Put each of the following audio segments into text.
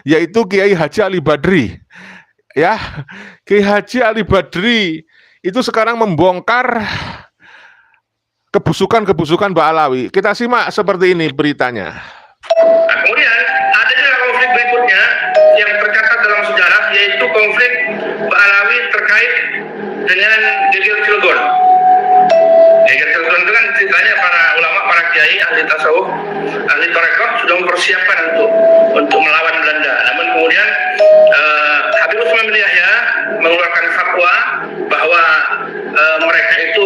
yaitu Kiai Haji Ali Badri. Ya, Kiai Haji Ali Badri itu sekarang membongkar kebusukan-kebusukan Mbak Alawi. Kita simak seperti ini beritanya. Nah, kemudian ada juga konflik berikutnya yang tercatat dalam sejarah, yaitu konflik Mbak Alawi terkait dengan Geger Cilegon. Geger Cilegon itu kan ceritanya para ulama, para kiai, ahli tasawuf, ahli tarekat sudah mempersiapkan untuk melawan Belanda. Namun kemudian Habib Utsman bin Yahya mengeluarkan fatwa bahwa mereka itu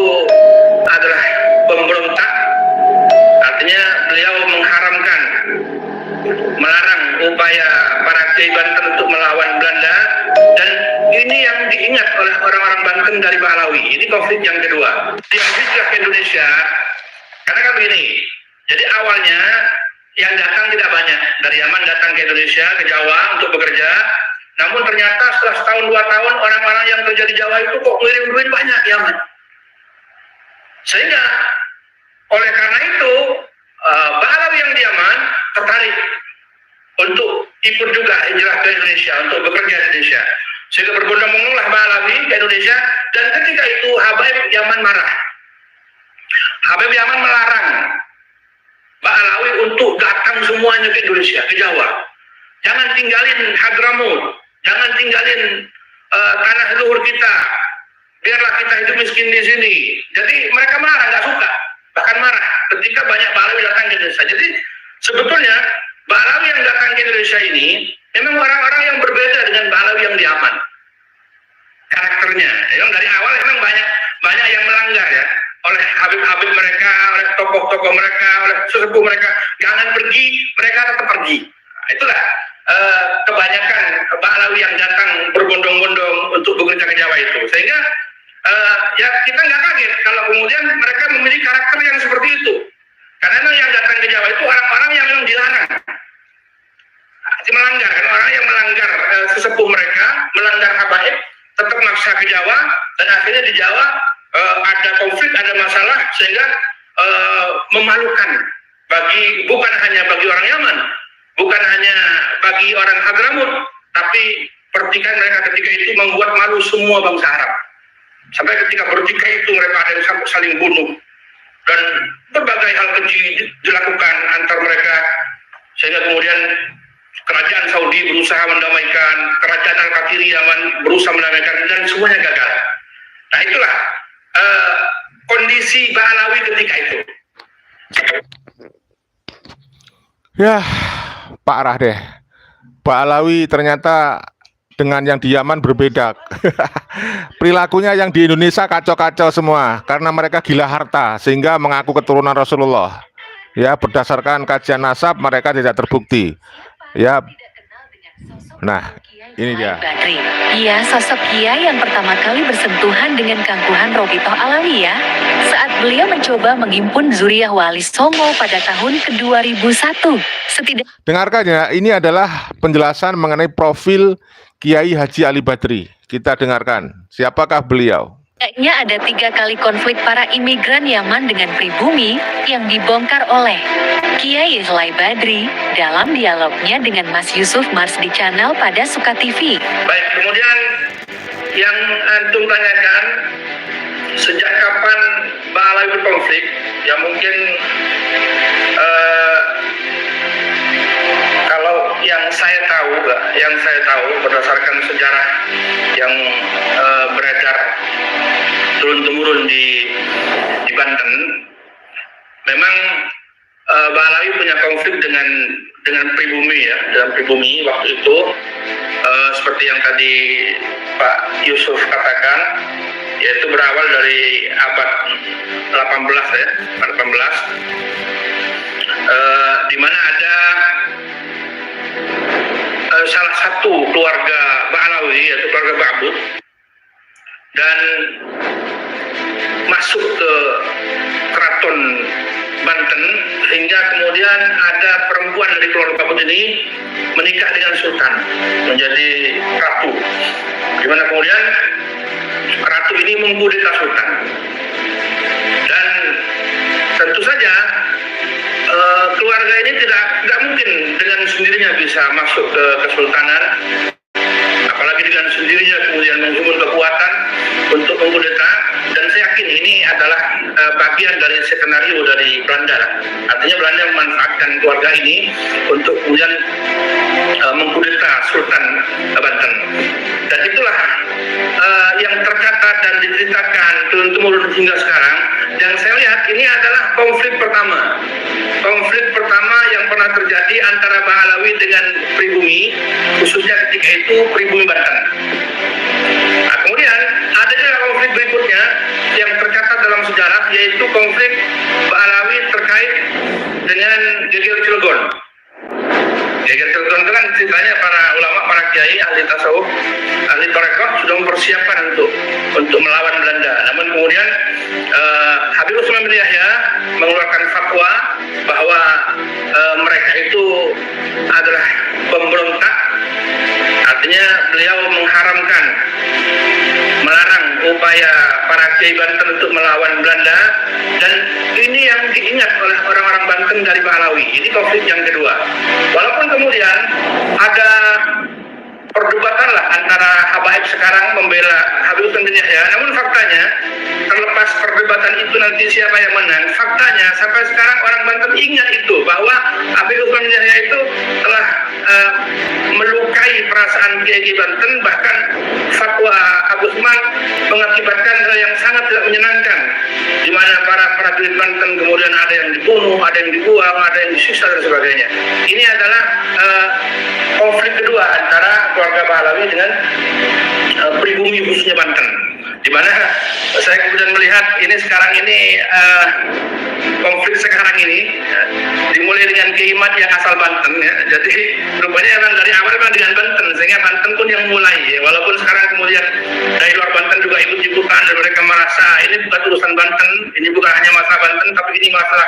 adalah pemberontak. Artinya beliau mengharamkan, melarang upaya para kiai Banten untuk melawan Belanda, dan ini yang diingat oleh orang-orang Banten dari Pahlawi. Ini konflik yang kedua. Yang hijrah ke Indonesia, karena kan begini, jadi awalnya yang datang tidak banyak, dari Yaman datang ke Indonesia, ke Jawa untuk bekerja, namun ternyata setelah setahun 2 tahun orang-orang yang kerja di Jawa itu kok ngirim duit banyak Yaman. Sehingga oleh karena itu Pahlawi yang di Yaman tertarik untuk ikut juga hijrah ke Indonesia, untuk bekerja di Indonesia. Sehingga berbondong-bondonglah Pahlawi ke Indonesia, dan ketika itu Habaib Yaman marah. Habib Yaman melarang Pahlawi untuk datang semuanya ke Indonesia, ke Jawa. Jangan tinggalin Hadramut, jangan tinggalin tanah leluhur kita. Biarlah kita hidup miskin di sini. Jadi mereka marah, nggak suka, bahkan marah ketika banyak Pahlawi datang ke Indonesia. Jadi sebetulnya Pahlawi yang datang ke Indonesia ini memang orang-orang yang berbeda dengan Pahlawi yang di Yaman. Karakternya, memang dari awal memang banyak yang melanggar ya, oleh habib-habib mereka, oleh tokoh-tokoh mereka, oleh sesepuh mereka. Jangan pergi, mereka tetap pergi. Nah, itulah kebanyakan Pahlawi yang datang berbondong-bondong untuk bekerja ke Jawa itu. Sehingga ya kita nggak kaget kalau kemudian mereka memiliki karakter yang seperti itu. Karena yang datang ke Jawa itu orang-orang yang memang dilarang, melanggar. Karena orang yang melanggar sesepuh mereka, melanggar habaib, tetap maksa ke Jawa, dan akhirnya di Jawa ada konflik, ada masalah, sehingga memalukan bukan hanya bagi orang Yaman, bukan hanya bagi orang Hadramut, tapi pertikaian mereka ketika itu membuat malu semua bangsa Arab. Sampai ketika bertikai itu mereka ada yang sampai saling bunuh, dan berbagai hal keji dilakukan antar mereka, sehingga kemudian kerajaan Saudi berusaha mendamaikan, kerajaan Al-Qatiri Yaman berusaha mendamaikan, dan semuanya gagal. Nah itulah kondisi Pahlawi ketika itu. Ya, parah deh. Pahlawi ternyata dengan yang di Yaman berbeda. Perilakunya yang di Indonesia kacau-kacau semua karena mereka gila harta sehingga mengaku keturunan Rasulullah. Ya, berdasarkan kajian nasab mereka tidak terbukti. Ya. Nah, ini dia. Badri. Ia sosok kiai yang pertama kali bersentuhan dengan Kangkuhan Robitoh Alawiyah saat beliau mencoba menghimpun Zuriyah Wali Songo pada tahun ke-2001. Dengarkan ya, ini adalah penjelasan mengenai profil Kiai Haji Ali Badri. Kita dengarkan, siapakah beliau? Setidaknya ada 3 kali konflik para imigran Yaman dengan pribumi yang dibongkar oleh Kiai Haji Badri dalam dialognya dengan Mas Yusuf Mars di channel pada Suka TV. Baik, kemudian yang antum tanyakan, sejak kapan Pahlawi berkonflik? Ya mungkin kalau yang saya tahu berdasarkan sejarah yang beredar turun-temurun di Banten, memang Pahlawi punya konflik dengan pribumi ya, dengan pribumi waktu itu, seperti yang tadi Pak Yusuf katakan, yaitu berawal dari abad 18 ya, abad 18, di mana ada salah satu keluarga Pahlawi, yaitu keluarga Ba'bud, dan masuk ke keraton Banten, hingga kemudian ada perempuan dari keluarga Ba'bud ini menikah dengan sultan, menjadi ratu, dimana kemudian ratu ini mengkudeta sultan. Dan tentu saja keluarga keluarga ini tidak mungkin dengan sendirinya bisa masuk ke kesultanan, apalagi dengan sendirinya kemudian menghimpun kekuatan untuk mengkudeta. Dan saya yakin ini adalah bagian dari skenario dari Belanda. Artinya Belanda memanfaatkan keluarga ini untuk kemudian mengkudeta Sultan Banten. Dan itulah yang tercatat dan diceritakan turun-temurun hingga sekarang. Dan saya lihat ini adalah konflik pertama yang pernah terjadi antara Pahlawi dengan pribumi, khususnya ketika itu pribumi Banten. Nah, kemudian ada juga konflik berikutnya yang tercatat dalam sejarah, yaitu konflik Pahlawi terkait dengan Geger Cilegon. Geger Cilegon itu kan ceritanya para ulama, para kiai, ahli tasawuf, ahli tarekat sudah mempersiapkan untuk melawan Belanda. Namun kemudian Habib Utsman bin Yahya mengeluarkan fatwa bahwa mereka itu adalah pemberontak. Artinya beliau mengharamkan, melarang upaya para kiai Banten untuk melawan Belanda, dan ini yang diingat oleh orang-orang Banten dari Pahlawi. Ini konflik yang kedua. Walaupun kemudian ada perdebatan lah antara habaib sekarang membela Habib Utsman bin Yahya, namun faktanya terlepas perdebatan itu nanti siapa yang menang, faktanya sampai sekarang orang Banten ingat itu bahwa Habib Utsman bin Yahya itu telah melukai perasaan kiai Banten. Bahkan fatwa Habib Utsman mengakibatkan hal yang sangat tidak menyenangkan, di mana para prajurit Banten kemudian ada yang dibunuh, ada yang dibuang, ada yang disiksa dan sebagainya. Ini adalah konflik kedua antara keluarga Pahlawi dengan pribumi khususnya Banten, di mana saya kemudian melihat ini sekarang ini konflik sekarang ini dimulai dengan Kiai yang asal Banten ya. Jadi rupanya memang dari awal memang dengan Banten, sehingga Banten pun yang mulai ya. Walaupun sekarang kemudian dari luar Banten juga ikut-ikutan dan mereka merasa ini bukan urusan Banten, ini bukan hanya masalah Banten, tapi ini masalah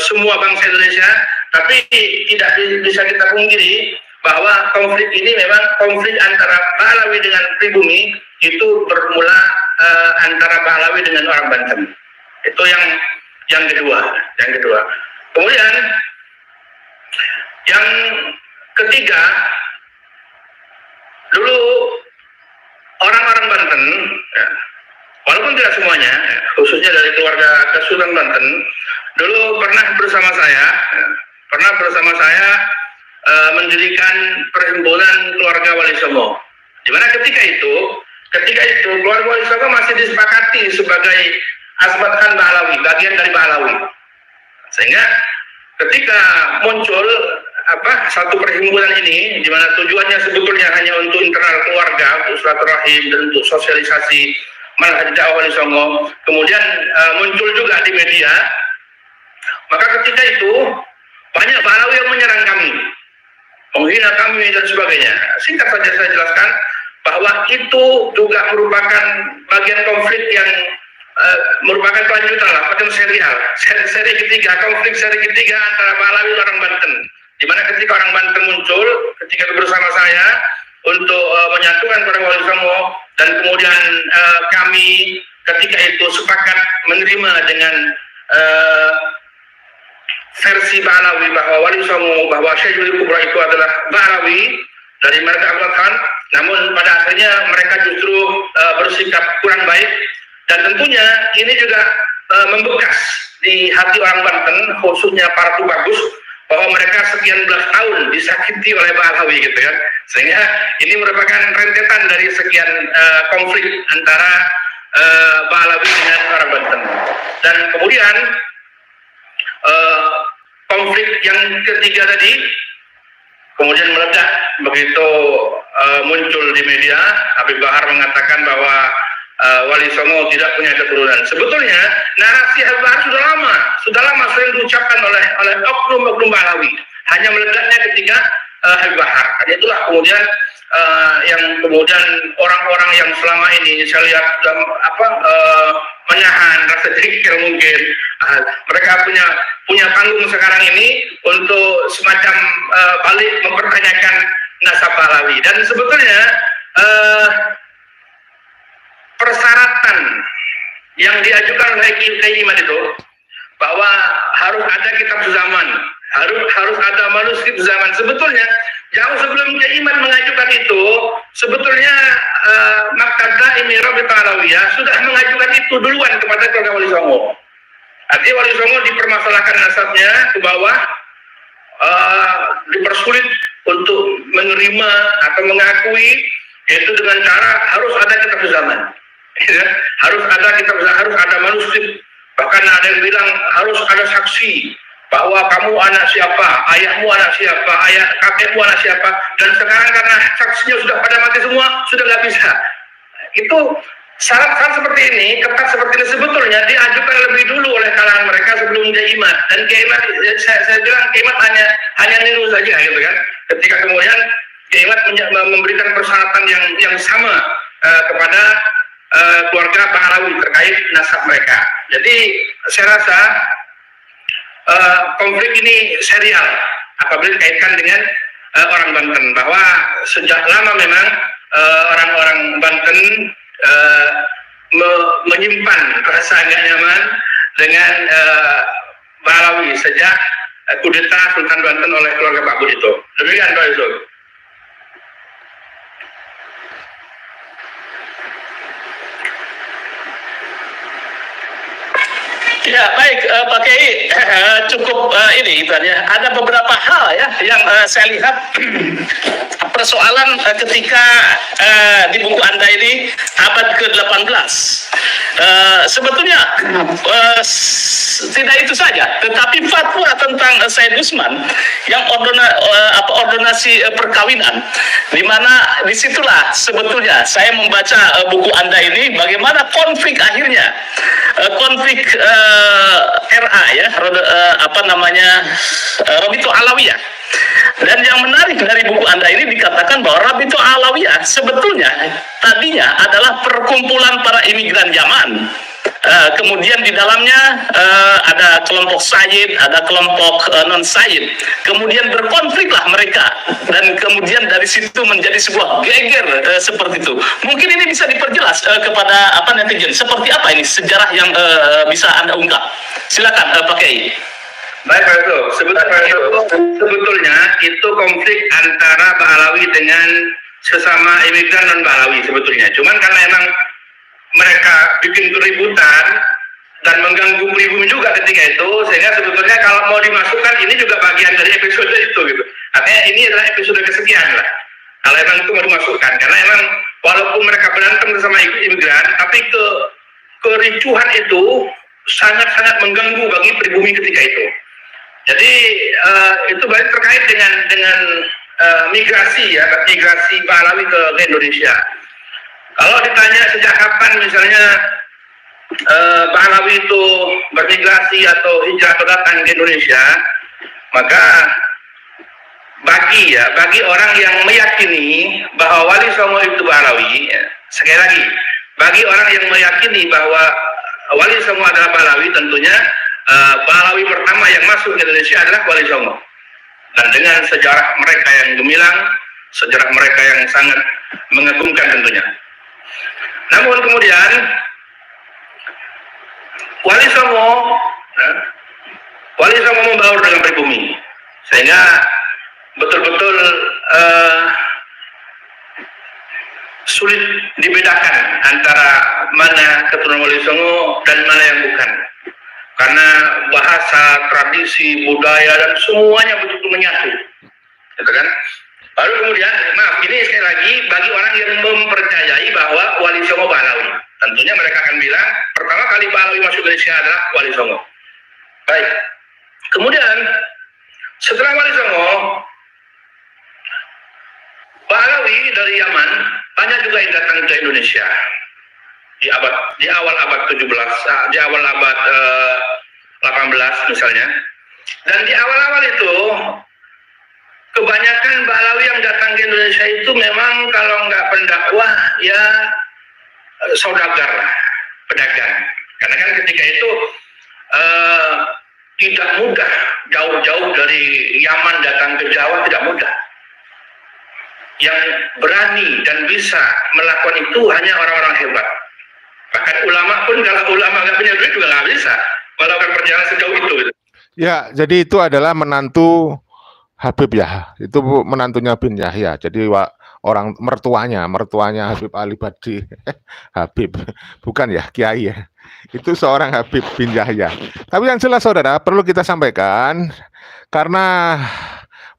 semua bangsa Indonesia. Tapi tidak bisa kita pungkiri bahwa konflik ini memang konflik antara Pahlawi dengan pribumi, itu bermula antara Pahlawi dengan orang Banten. Itu yang kedua. Kemudian yang ketiga, dulu orang-orang Banten, ya, walaupun tidak semuanya, ya, khususnya dari keluarga Kesultanan Banten, dulu pernah bersama saya mendirikan perhimpunan keluarga Wali Songo. Di mana ketika itu keluarga Wali Songo masih disepakati sebagai Asbat Khan Pahlawi, bagian dari Pahlawi. Sehingga ketika muncul satu perhimpunan ini, di mana tujuannya sebetulnya hanya untuk internal keluarga, untuk silaturahim dan untuk sosialisasi manhaj dakwah Wali Songo, kemudian muncul juga di media. Maka ketika itu banyak Pahlawi yang menyerang kami, menghina kami dan sebagainya. Singkat saja saya jelaskan bahwa itu juga merupakan bagian konflik yang merupakan kelanjutan lah, macam serial. Seri ketiga, konflik seri ketiga antara Pahlawi dan orang Banten. Di mana ketika orang Banten muncul, ketika bersama saya untuk menyatukan para Wali Songo, dan kemudian kami ketika itu sepakat menerima dengan versi Pahlawi bahwa Wali Songo, bahwa Syekh Wali Kubra itu adalah Pahlawi dari mereka Asbat Khan. Namun pada akhirnya mereka justru bersikap kurang baik, dan tentunya ini juga membekas di hati orang Banten, khususnya para Tubagus, bahwa mereka sekian belas tahun disakiti oleh Pahlawi gitu kan. Sehingga ini merupakan rentetan dari sekian konflik antara Pahlawi dengan orang Banten. Dan kemudian konflik yang ketiga tadi kemudian meledak begitu muncul di media. Habib Bahar mengatakan bahwa Wali Songo tidak punya keturunan. Sebetulnya narasi Habib Bahar sudah lama sering diucapkan oleh oknum-oknum Pahlawi. Hanya meledaknya ketika Habib Bahar. Dan itulah kemudian yang kemudian orang-orang yang selama ini saya lihat menahan rasa jengkel mungkin, mereka punya panggung sekarang ini untuk semacam balik mempertanyakan nasab Pahlawi. Dan sebetulnya persyaratan yang diajukan oleh Kiai Imad itu bahwa harus ada kitab zaman, harus ada manuskrip zaman. Sebetulnya jauh sebelum Kiai Imad mengajukan itu, sebetulnya Maktab Daimi Rabithah Alawiyah sudah mengajukan itu duluan kepada keluarga Wali Songo. Artinya Wali Songo dipermasalahkan nasabnya ke bawah, dipersulit untuk menerima atau mengakui, yaitu dengan cara harus ada kitab zaman. Ya, harus ada kitab, harus ada manuskrip. Bahkan ada yang bilang harus ada saksi bahwa kamu anak siapa, ayahmu anak siapa, ayah kakekmu anak siapa. Dan sekarang karena saksinya sudah pada mati semua, sudah nggak bisa. Itu syarat-syarat seperti ini, ketat seperti ini sebetulnya diajukan lebih dulu oleh kalangan mereka sebelum Kiai Imad. Dan Kiai Imad, saya bilang Kiai Imad hanya niru saja gitu kan. Ketika kemudian Kiai Imad memberikan persyaratan yang sama kepada keluarga Bahlawi terkait nasab mereka. Jadi saya rasa konflik ini serial apabila dikaitkan dengan orang Banten, bahwa sejak lama memang orang-orang Banten menyimpan rasa agak nyaman dengan Bahlawi sejak kudeta Sultan Banten oleh keluarga Pak Budito. Demikian Pak Yusuf. Ya baik Pak Kiai, cukup ini ibaratnya ada beberapa hal ya yang saya lihat persoalan ketika di buku Anda ini abad ke-18 sebetulnya tidak itu saja, tetapi fatwa tentang Said Usman yang ordonasi perkawinan, di mana disitulah sebetulnya saya membaca buku Anda ini bagaimana konflik akhirnya konflik RA ya, Rabithah Alawiyah. Dan yang menarik dari buku Anda ini dikatakan bahwa Rabithah Alawiyah sebetulnya tadinya adalah perkumpulan para imigran Yaman. Kemudian di dalamnya ada kelompok Sayyid, ada kelompok non-Sayyid. Kemudian berkonfliklah mereka, dan kemudian dari situ menjadi sebuah geger seperti itu. Mungkin ini bisa diperjelas kepada netizen. Seperti apa ini sejarah yang bisa Anda ungkap? Silakan Pak Kiai. Baik Pak Yusuf, sebetulnya itu konflik antara Bahlawi dengan sesama imigran non Bahlawi sebetulnya. Cuman karena emang mereka bikin keributan dan mengganggu pribumi juga ketika itu, sehingga sebetulnya kalau mau dimasukkan ini juga bagian dari episode itu gitu. Artinya ini adalah episode kesekian lah. Kalau emang itu mau dimasukkan, karena emang walaupun mereka berantem sama imigran, tapi kericuhan itu sangat-sangat mengganggu bagi pribumi ketika itu. Jadi itu berarti terkait dengan migrasi ya, migrasi Bahlawi ke Indonesia. Kalau ditanya sejak kapan misalnya Bahlawi itu bermigrasi atau hijrah atau datang ke Indonesia, maka bagi orang yang meyakini bahwa Wali Songo itu Bahlawi, ya, sekali lagi, bagi orang yang meyakini bahwa Wali Songo adalah Bahlawi, tentunya Bahlawi pertama yang masuk ke Indonesia adalah Wali Songo. Dan dengan sejarah mereka yang gemilang, sejarah mereka yang sangat mengagumkan tentunya. Namun kemudian Wali Songo membaur dengan pribumi, sehingga betul-betul sulit dibedakan antara mana keturunan Wali Songo dan mana yang bukan, karena bahasa, tradisi, budaya dan semuanya betul-betul menyatu, gitu kan? Baru kemudian, ini sekali lagi bagi orang yang mempercayai bahwa Wali Songo Bahlawi, tentunya mereka akan bilang pertama kali Bahlawi masuk ke Indonesia adalah Wali Songo. Baik, kemudian setelah Wali Songo, Bahlawi dari Yaman banyak juga yang datang ke Indonesia di awal abad 17, di awal abad 18 misalnya. Dan di awal-awal itu kebanyakan Bahlawi yang datang ke Indonesia itu memang kalau nggak pendakwah ya saudagar lah, pedagang. Karena kan ketika itu tidak mudah, jauh-jauh dari Yaman datang ke Jawa tidak mudah. Yang berani dan bisa melakukan itu hanya orang-orang hebat. Bahkan ulama pun kalau ulama nggak punya duit juga nggak bisa melakukan perjalanan sejauh itu. Gitu. Ya, jadi itu adalah menantu Habib ya. Itu menantunya bin Yahya. Jadi orang mertuanya Habib Ali Badri. Habib, bukan ya, Kiai ya. Itu seorang Habib bin Yahya. Tapi yang jelas saudara, perlu kita sampaikan karena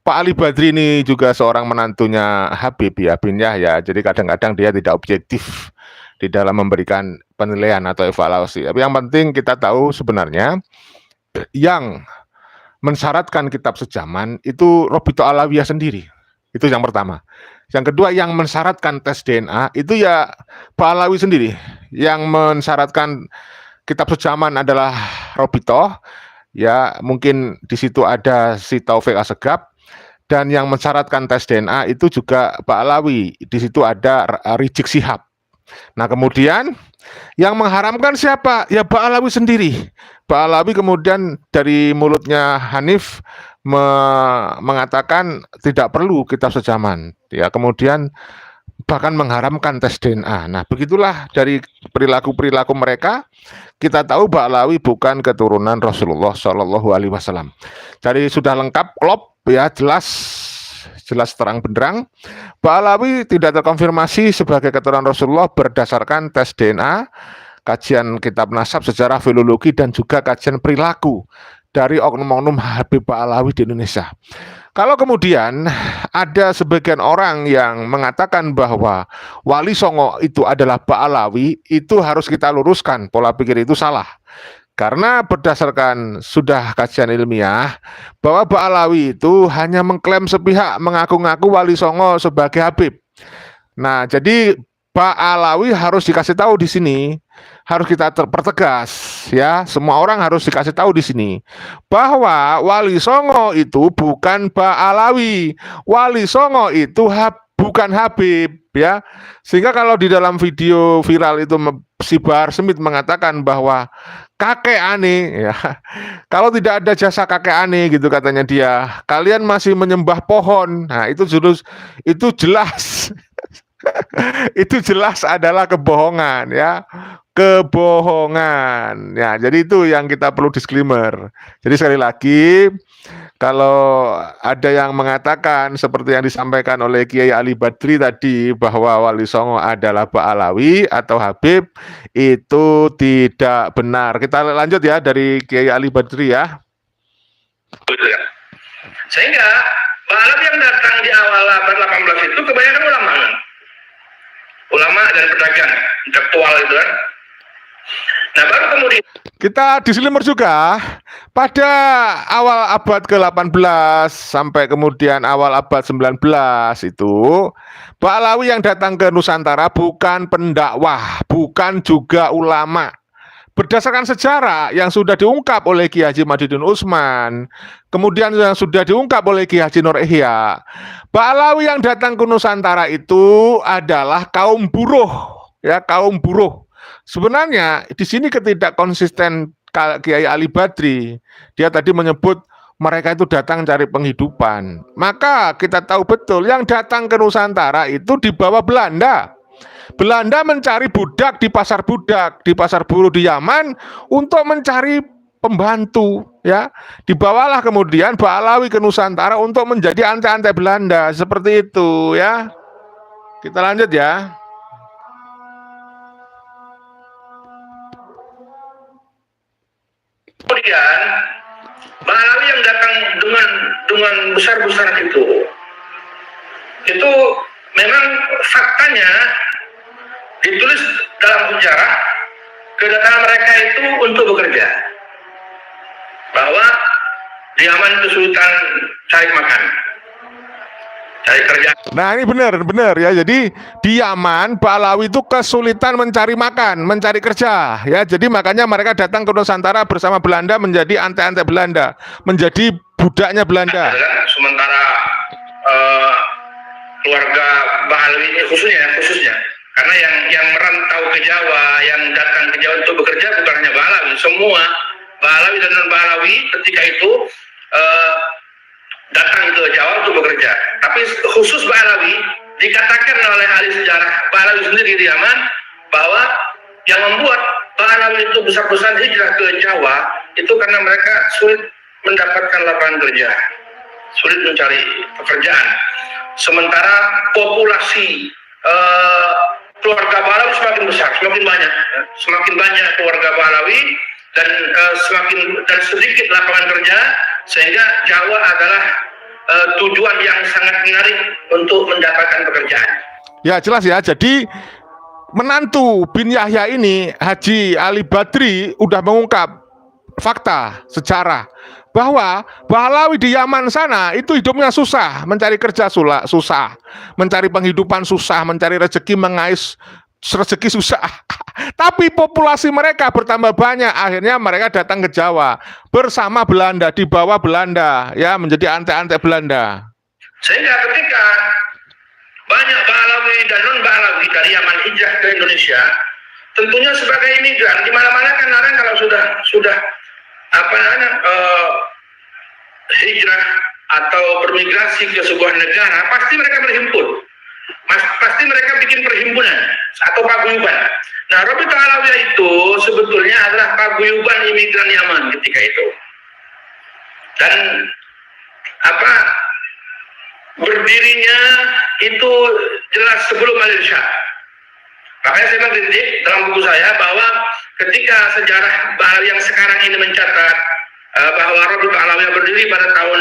Pak Ali Badri ini juga seorang menantunya Habib ya bin Yahya. Jadi kadang-kadang dia tidak objektif di dalam memberikan penilaian atau evaluasi. Tapi yang penting kita tahu sebenarnya yang mensyaratkan kitab sejaman itu Robito Alawiyah sendiri. Itu yang pertama. Yang kedua yang mensyaratkan tes DNA itu ya Pak Alawi sendiri. Yang mensyaratkan kitab sejaman adalah Robito. Ya mungkin di situ ada si Taufik Asegaf. Dan yang mensyaratkan tes DNA itu juga Pak Alawi. Di situ ada Rizik Sihab. Nah kemudian yang mengharamkan siapa? Ya Pak Alawi sendiri. Pak Alawi kemudian dari mulutnya Hanif mengatakan tidak perlu kitab sejaman. Ya kemudian bahkan mengharamkan tes DNA. Nah begitulah dari perilaku-perilaku mereka kita tahu Pak Alawi bukan keturunan Rasulullah Shallallahu Alaihi Wasallam. Jadi sudah lengkap klop ya jelas terang benderang. Pak Alawi tidak terkonfirmasi sebagai keturunan Rasulullah berdasarkan tes DNA, kajian kitab nasab, sejarah, filologi, dan juga kajian perilaku dari oknum-oknum Habib Pak Alawi di Indonesia. Kalau kemudian ada sebagian orang yang mengatakan bahwa Wali Songo itu adalah Pak Alawi, itu harus kita luruskan, pola pikir itu salah. Karena berdasarkan sudah kajian ilmiah bahwa Pak Alawi itu hanya mengklaim sepihak mengaku-ngaku Wali Songo sebagai Habib. Nah, jadi Pak Alawi harus dikasih tahu di sini, harus kita pertegas ya. Semua orang harus dikasih tahu di sini bahwa Wali Songo itu bukan Pak Alawi. Wali Songo itu bukan Habib ya. Sehingga kalau di dalam video viral itu si Bahar Smith mengatakan bahwa kakek aneh ya. Kalau tidak ada jasa kakek aneh gitu katanya dia, kalian masih menyembah pohon. Nah, itu jelas itu jelas adalah kebohongan ya. Kebohongan. Ya, jadi itu yang kita perlu disclaimer. Jadi sekali lagi kalau ada yang mengatakan seperti yang disampaikan oleh Kiai Ali Badri tadi bahwa Wali Songo adalah Pak Alawi atau Habib, itu tidak benar. Kita lanjut ya dari Kiai Ali Badri ya. Betul ya. Sehingga Pak Alawi yang datang di awal abad 18 itu kebanyakan ulama dan pedagang, intelektual itu kan. Nah baru kemudian kita disclaimer juga pada awal abad ke-18 sampai kemudian awal abad 19 itu Pak Alawi yang datang ke Nusantara bukan pendakwah, bukan juga ulama. Berdasarkan sejarah yang sudah diungkap oleh Ki Haji Madidin Utsman, kemudian yang sudah diungkap oleh Ki Haji Nur Ihya, Pak Alawi yang datang ke Nusantara itu adalah kaum buruh, ya kaum buruh. Sebenarnya di sini ketidakkonsisten Kiai Ali Badri, dia tadi menyebut mereka itu datang cari penghidupan. Maka kita tahu betul yang datang ke Nusantara itu di bawah Belanda. Belanda mencari budak di pasar buruh di Yaman untuk mencari pembantu ya. Dibawalah kemudian Pak Alawi ke Nusantara untuk menjadi ante-ante Belanda seperti itu ya. Kita lanjut ya. kemudian Pak Alawi yang datang dengan besar-besaran itu memang faktanya ditulis dalam sejarah kedatangan mereka itu untuk bekerja, bahwa di Yaman kesulitan cari makan, cari kerja. Nah ini benar ya. Jadi di Yaman Pak Alawi itu kesulitan mencari makan, mencari kerja ya. Jadi makanya mereka datang ke Nusantara bersama Belanda menjadi ante-ante Belanda, menjadi budaknya Belanda. Sementara keluarga Pak Alawi khususnya karena yang merantau ke Jawa, yang datang ke Jawa untuk bekerja bukan hanya Pak Alawi, semua Pak Alawi dan non Pak Alawi ketika itu datang ke Jawa untuk bekerja. Tapi khusus Pak Alawi dikatakan oleh ahli sejarah Pak Alawi sendiri di Yaman bahwa yang membuat Pak Alawi itu besar-besaran hijrah ke Jawa itu karena mereka sulit mendapatkan lapangan kerja, sulit mencari pekerjaan. Sementara populasi keluarga Balawi semakin besar, semakin banyak keluarga Balawi dan sedikit lapangan kerja, sehingga Jawa adalah tujuan yang sangat menarik untuk mendapatkan pekerjaan. Ya jelas ya. Jadi menantu bin Yahya ini, Haji Ali Badri, udah mengungkap fakta sejarah bahwa Balawi di Yaman sana itu hidupnya susah, mencari kerja susah, mencari penghidupan susah, mencari rezeki mengais rezeki susah. Tapi populasi mereka bertambah banyak, akhirnya mereka datang ke Jawa bersama Belanda, di bawah Belanda, ya, menjadi antek-antek Belanda. Sehingga ketika banyak Balawi dan non Balawi dari Yaman hijrah ke Indonesia, tentunya sebagai imigran di mana-mana kan orang kalau sudah hijrah atau bermigrasi ke sebuah negara, pasti mereka berhimpun, pasti mereka bikin perhimpunan atau paguyuban. Nah, Rabita Alawiyah itu sebetulnya adalah paguyuban imigran Yaman ketika itu. Dan berdirinya itu jelas sebelum Malaysia. Makanya saya mengkritik dalam buku saya bahwa ketika sejarah Balawi yang sekarang ini mencatat bahwa Rabita Alawiyah berdiri pada tahun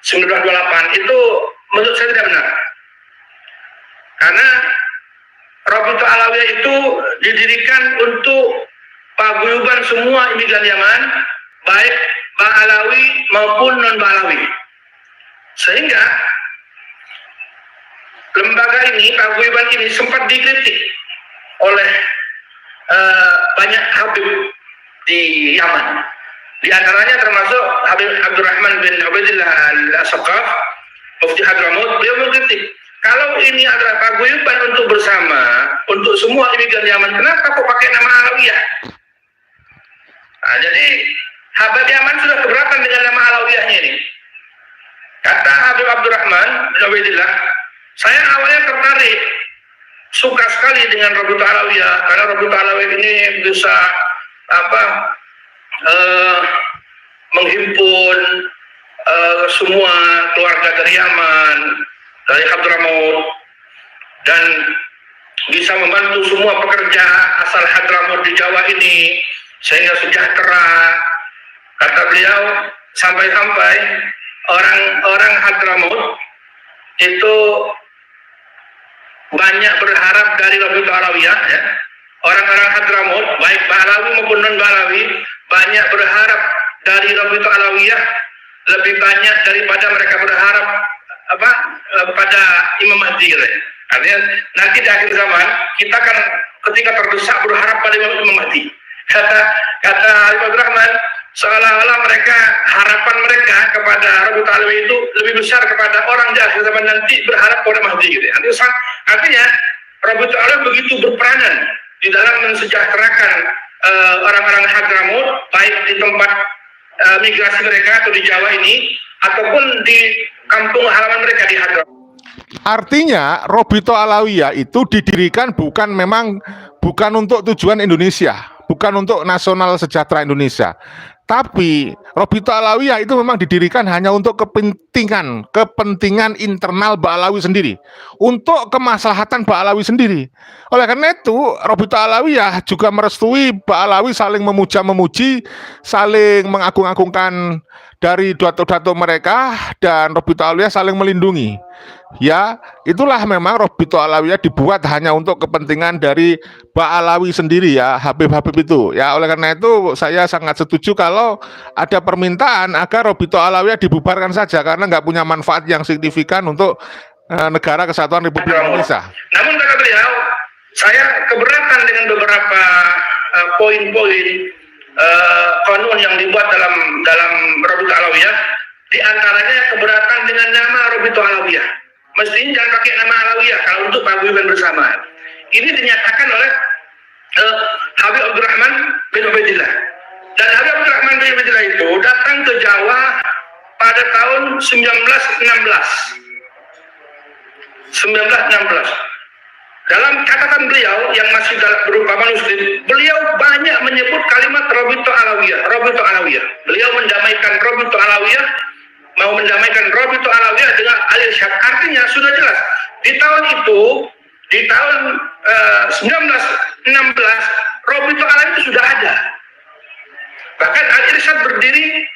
1928, itu menurut saya tidak benar. Karena Rabita Alawiyah itu didirikan untuk paguyuban semua imigran Yaman, baik Balawi maupun non-Balawi. Sehingga lembaga ini, paguyuban ini sempat dikritik oleh banyak Habib di Yaman. Di antaranya termasuk Habib Abdurrahman bin Ubaidillah al-Saqaf, Mufti Hadramaut. Beliau mengkritik, kalau ini adalah paguyuban untuk bersama, untuk semua imigran Yaman, kenapa kok pakai nama Alawiyah? Nah, jadi Habib Yaman sudah keberatan dengan nama Alawiyahnya ini. Kata Habib Abdurrahman bin Ubaidillah, saya awalnya tertarik, suka sekali dengan Rabita Alawiyah, karena Rabita Alawiyah ini bisa menghimpun semua keluarga dari Yaman, dari Hadramaut, dan bisa membantu semua pekerja asal Hadramaut di Jawa ini sehingga sejahtera. Kata beliau, sampai-sampai orang Hadramaut itu banyak berharap dari Rabita Alawiyah, ya. Orang-orang Hadramaut, baik Balawi maupun non-Balawi, banyak berharap dari Rabita Alawiyah lebih banyak daripada mereka berharap pada Imam Mahdi. Artinya nanti di akhir zaman kita kan ketika terdesak berharap pada Imam Mahdi. Kata Habib Abdurrahman, seolah-olah harapan mereka kepada Rabita Alawiyah itu lebih besar kepada orang di akhir zaman nanti berharap pada Mahdi, gitu. Artinya Rabita Alawiyah begitu berperanan di dalam mensejahterakan orang-orang Hadramaut, baik di tempat migrasi mereka atau di Jawa ini, ataupun di kampung halaman mereka di Hadramaut. Artinya Rabita Alawiyah itu didirikan bukan untuk tujuan Indonesia, bukan untuk nasional sejahtera Indonesia. Tapi Rabita Alawiyah itu memang didirikan hanya untuk kepentingan internal Ba'alawi sendiri, untuk kemaslahatan Ba'alawi sendiri. Oleh karena itu, Rabita Alawiyah juga merestui Ba'alawi saling memuja-memuji, saling mengagung-agungkan dari dato-dato mereka, dan Rabita Alawiyah saling melindungi. Ya, itulah memang Rabita Alawiyah dibuat hanya untuk kepentingan dari Ba'alawi sendiri, ya, Habib-habib itu. Ya, oleh karena itu saya sangat setuju kalau ada permintaan agar Rabita Alawiyah dibubarkan saja, karena nggak punya manfaat yang signifikan untuk negara kesatuan Republik Indonesia. Namun kata beliau, saya keberatan dengan beberapa poin-poin kanun yang dibuat dalam Rabita Alawiyah. Di antaranya keberatan dengan nama Rabita Alawiyah. Mestinya jangan pakai nama Alawiyah kalau untuk paguyuban bersama. Ini dinyatakan oleh Habib Abdurrahman bin Ubaidillah. Dan Habib Abdurrahman bin Ubaidillah itu datang ke Jawa pada tahun 1916. dalam catatan beliau yang masih berupa manuskrip, beliau banyak menyebut kalimat Rabito Alawiyah, Rabito Alawiyah. Beliau mendamaikan Rabito Alawiyah, mau mendamaikan Rabito Alawiyah dengan Al-Irsyad. Artinya sudah jelas di tahun itu, di tahun 1916, Rabito Alawiyah itu sudah ada. Bahkan Al-Irsyad berdiri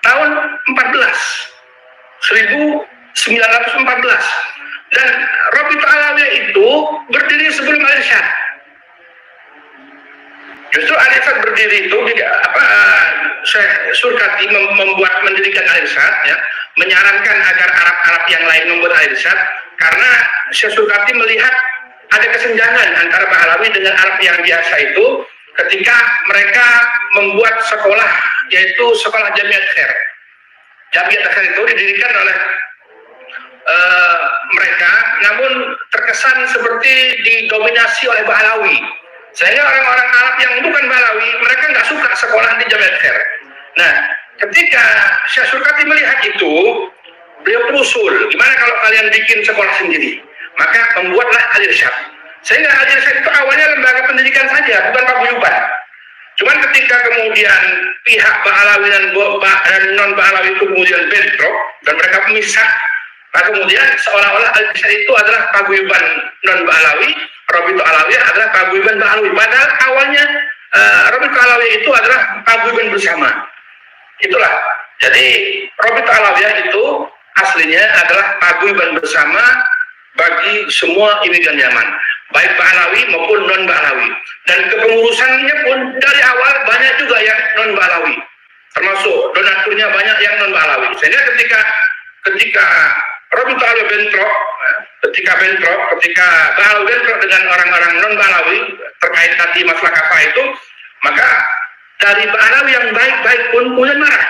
tahun 1914. Dan Rabito Alawiyah itu berdiri sebelum Al-Irsyad. Justru Al-Irsyad berdiri itu, Syekh Surkati mendirikan Al-Irsyad, ya, menyarankan agar Arab-Arab yang lain membuat Al-Irsyad, karena Syekh Surkati melihat ada kesenjangan antara Bahlawi dengan Arab yang biasa itu ketika mereka membuat sekolah, yaitu sekolah Jamiat Khair. Jamiat Khair itu didirikan oleh mereka, namun terkesan seperti didominasi oleh Bahlawi, sehingga orang-orang Arab yang bukan Bahlawi, mereka nggak suka sekolah di Jamiat Khair. Nah, ketika Syekh Surkati melihat itu, beliau usul, gimana kalau kalian bikin sekolah sendiri? Maka membuatlah Al-Irsyad. Sehingga Al-Irsyad itu awalnya lembaga pendidikan saja, bukan paguyuban. Cuman ketika kemudian pihak Bahlawi dan non-Bahlawi itu kemudian bentrok dan mereka memisah, maka kemudian seolah-olah Al-Irsyad itu adalah paguyuban non-Bahlawi, Rabito Alawiyah adalah paguyuban Bahlawi. Padahal awalnya Rabito Alawiyah itu adalah paguyuban bersama. Itulah. Jadi Rabito Alawiyah itu aslinya adalah paguyuban bersama bagi semua imigran Yaman, baik Bahlawi maupun non-Bahlawi. Dan kepengurusannya pun dari awal banyak juga yang non-Bahlawi, termasuk donaturnya banyak yang non-Bahlawi. Sehingga ketika Rabito Alawiyah bentrok, ketika Bahlawi bentrok dengan orang-orang non-Bahlawi terkait tadi masalah kafah itu, maka dari Bahlawi yang baik-baik pun kemudian marah.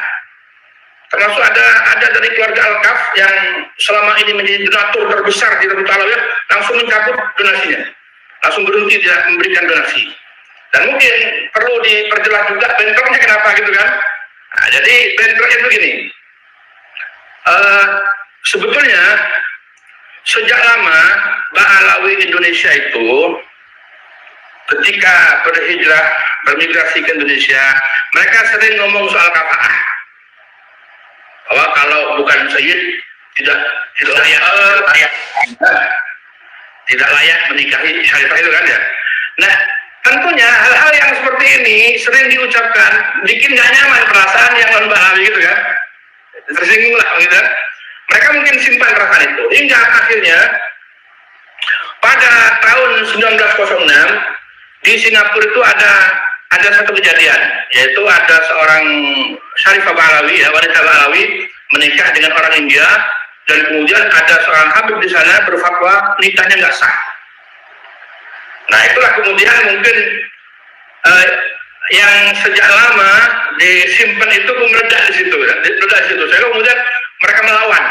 Termasuk ada dari keluarga Al-Kaf yang selama ini menjadi donatur terbesar di Rabito Alawiyah, langsung mencabut donasinya, langsung berhenti tidak memberikan donasi. Dan mungkin perlu diperjelas juga bentroknya kenapa gitu kan. Nah, jadi bentroknya begini. Sebetulnya sejak lama Bahlawi Indonesia itu ketika bermigrasi ke Indonesia, mereka sering ngomong soal kafaah, bahwa kalau bukan Sayyid tidak layak menikahi Syarifah itu kan ya. Nah, tentunya hal-hal yang seperti ini sering diucapkan, bikin gak nyaman perasaan yang non-Bahlawi gitu kan, tersinggung lah gitu. Mereka mungkin simpan perasaan itu hingga akhirnya pada tahun 1906 di Singapura itu ada satu kejadian, yaitu ada seorang Syarifah Bahlawi, ya, wanita Bahlawi menikah dengan orang India, dan kemudian ada seorang habib di sana berfatwa nikahnya nggak sah. Nah, itulah kemudian mungkin yang sejak lama disimpan itu meledak di situ, ya. Sehingga kemudian mereka melawan,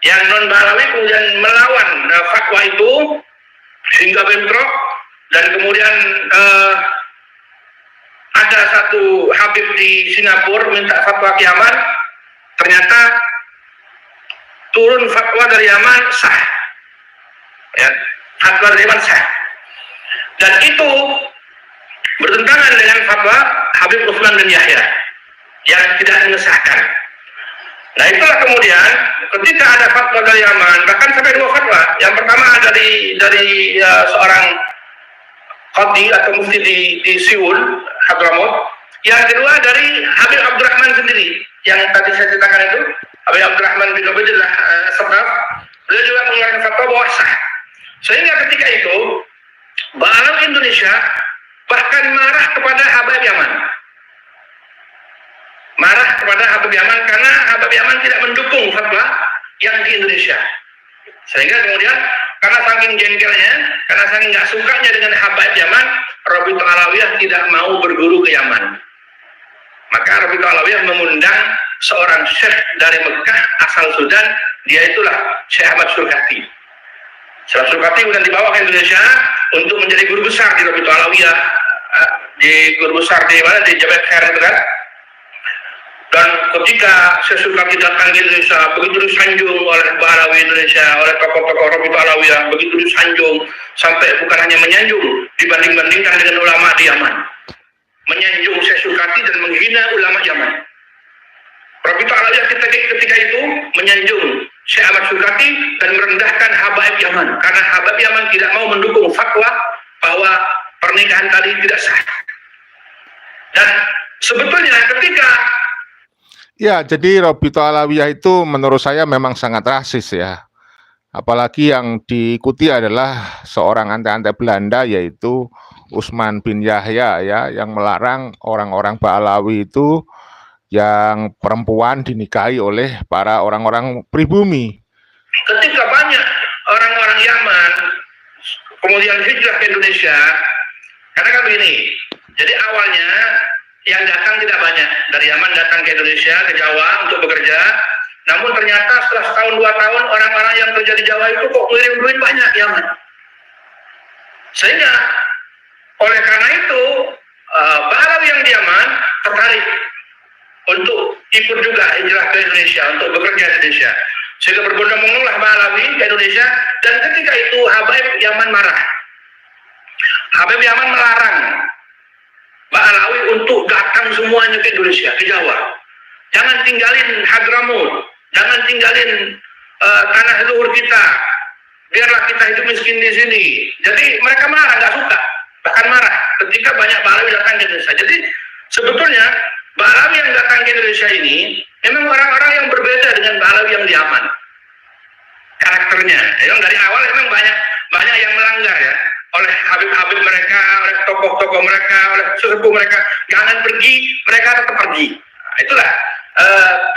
yang non Bahlawi kemudian melawan fatwa itu sehingga bentrok, dan kemudian ada satu habib di Singapura minta fatwa ke Yaman, ternyata turun fatwa dari Yaman sah, ya, fatwa dari Yaman sah, dan itu bertentangan dengan fatwa Habib Utsman bin Yahya yang tidak mengesahkan. Nah, itulah kemudian ketika ada fatwa dari Yaman, bahkan sampai 2 fatwa. Yang pertama dari seorang qadhi atau mufti di Seoul, Hadramaut. Yang kedua dari Habib Abdurrahman sendiri, yang tadi saya ceritakan itu, Habib Abdurrahman bin Ubaidillah As-Saqaf. Beliau juga mengeluarkan fatwa bahwa sah. Sehingga ketika itu Bahlawi Indonesia bahkan marah kepada Habib Yaman. Marah kepada Habib Yaman karena Habib Yaman tidak mendukung fatwa yang di Indonesia. Sehingga kemudian karena saking jengkelnya, karena saking nggak sukanya dengan Habib Yaman, Rabito Alawiyah tidak mau berguru ke Yaman. Maka Rabito Alawiyah mengundang seorang syekh dari Mekah asal Sudan, dia itulah Syekh Ahmad Surkati. Syekh Surkati kemudian dibawa ke Indonesia untuk menjadi guru besar di Rabito Alawiyah, di guru besar di mana, di Jamiat Khair itu kan. Dan ketika Sesulkati datang ke Indonesia, begitu disanjung oleh Ba'alawi Indonesia, oleh tokoh-tokoh Rabithah Alawiyah, begitu disanjung sampai bukan hanya menyanjung, dibanding-bandingkan dengan ulama di Yaman, menyanjung Sesulkati dan menghina ulama Yaman. Rabithah Alawiyah ketika itu menyanjung Syekh Ahmad Sulkati dan merendahkan habaib Yaman, karena habaib Yaman tidak mau mendukung fatwa bahwa pernikahan tadi tidak sah. Dan sebetulnya ketika Ya, jadi Rabithah Alawiyah itu menurut saya memang sangat rasis ya. Apalagi yang diikuti adalah seorang antek-antek Belanda yaitu Usman bin Yahya ya, yang melarang orang-orang Ba'alawi itu yang perempuan dinikahi oleh para orang-orang pribumi. ketika banyak orang-orang Yaman kemudian hijrah ke Indonesia, karena kan begini, jadi awalnya yang datang tidak banyak dari Yaman datang ke Indonesia, ke Jawa untuk bekerja, namun ternyata setelah setahun 2 tahun orang-orang yang kerja di Jawa itu kok ngirim duit banyak Yaman, sehingga oleh karena itu Ba'alawi yang di Yaman tertarik untuk ikut juga hijrah ke Indonesia, untuk bekerja di Indonesia, sehingga berbondong-bondonglah Ba'alawi ke Indonesia. Dan ketika itu habaib Yaman marah, habaib Yaman melarang Ba'alawi untuk datang semuanya ke Indonesia, ke Jawa. Jangan tinggalin Hadramut, jangan tinggalin tanah leluhur kita, biarlah kita hidup miskin di sini. Jadi mereka marah, nggak suka, bahkan marah ketika banyak Ba'alawi datang ke Indonesia. Jadi sebetulnya Ba'alawi yang datang ke Indonesia ini memang orang-orang yang berbeda dengan Ba'alawi yang di Yaman. Karakternya, yang dari awal memang banyak yang melanggar ya, oleh habib-habib mereka, oleh tokoh-tokoh mereka, oleh sesepuh mereka. Jangan pergi, mereka tetap pergi. Nah, itulah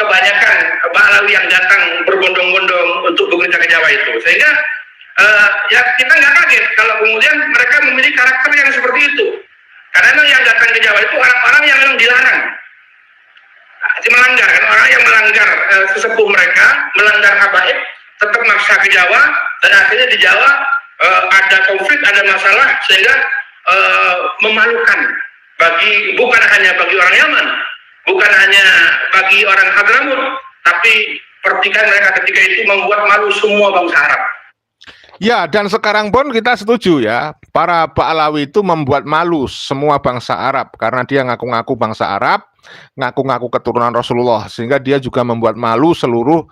kebanyakan Ba'alawi yang datang berbondong-bondong untuk bekerja ke Jawa itu. Sehingga ya kita nggak kaget kalau kemudian mereka memilih karakter yang seperti itu. Karena memang yang datang ke Jawa itu orang-orang yang memang dilarang. Melanggar, kan orang yang melanggar sesepuh mereka, melanggar habaib, tetap maksa ke Jawa, dan akhirnya di Jawa ada konflik, ada masalah, sehingga memalukan bukan hanya bagi orang Yaman, bukan hanya bagi orang Hadramut, tapi pernikahan mereka ketika itu membuat malu semua bangsa Arab. Ya, dan sekarang pun kita setuju ya, para Ba'alawi itu membuat malu semua bangsa Arab karena dia ngaku-ngaku bangsa Arab, ngaku-ngaku keturunan Rasulullah, sehingga dia juga membuat malu seluruh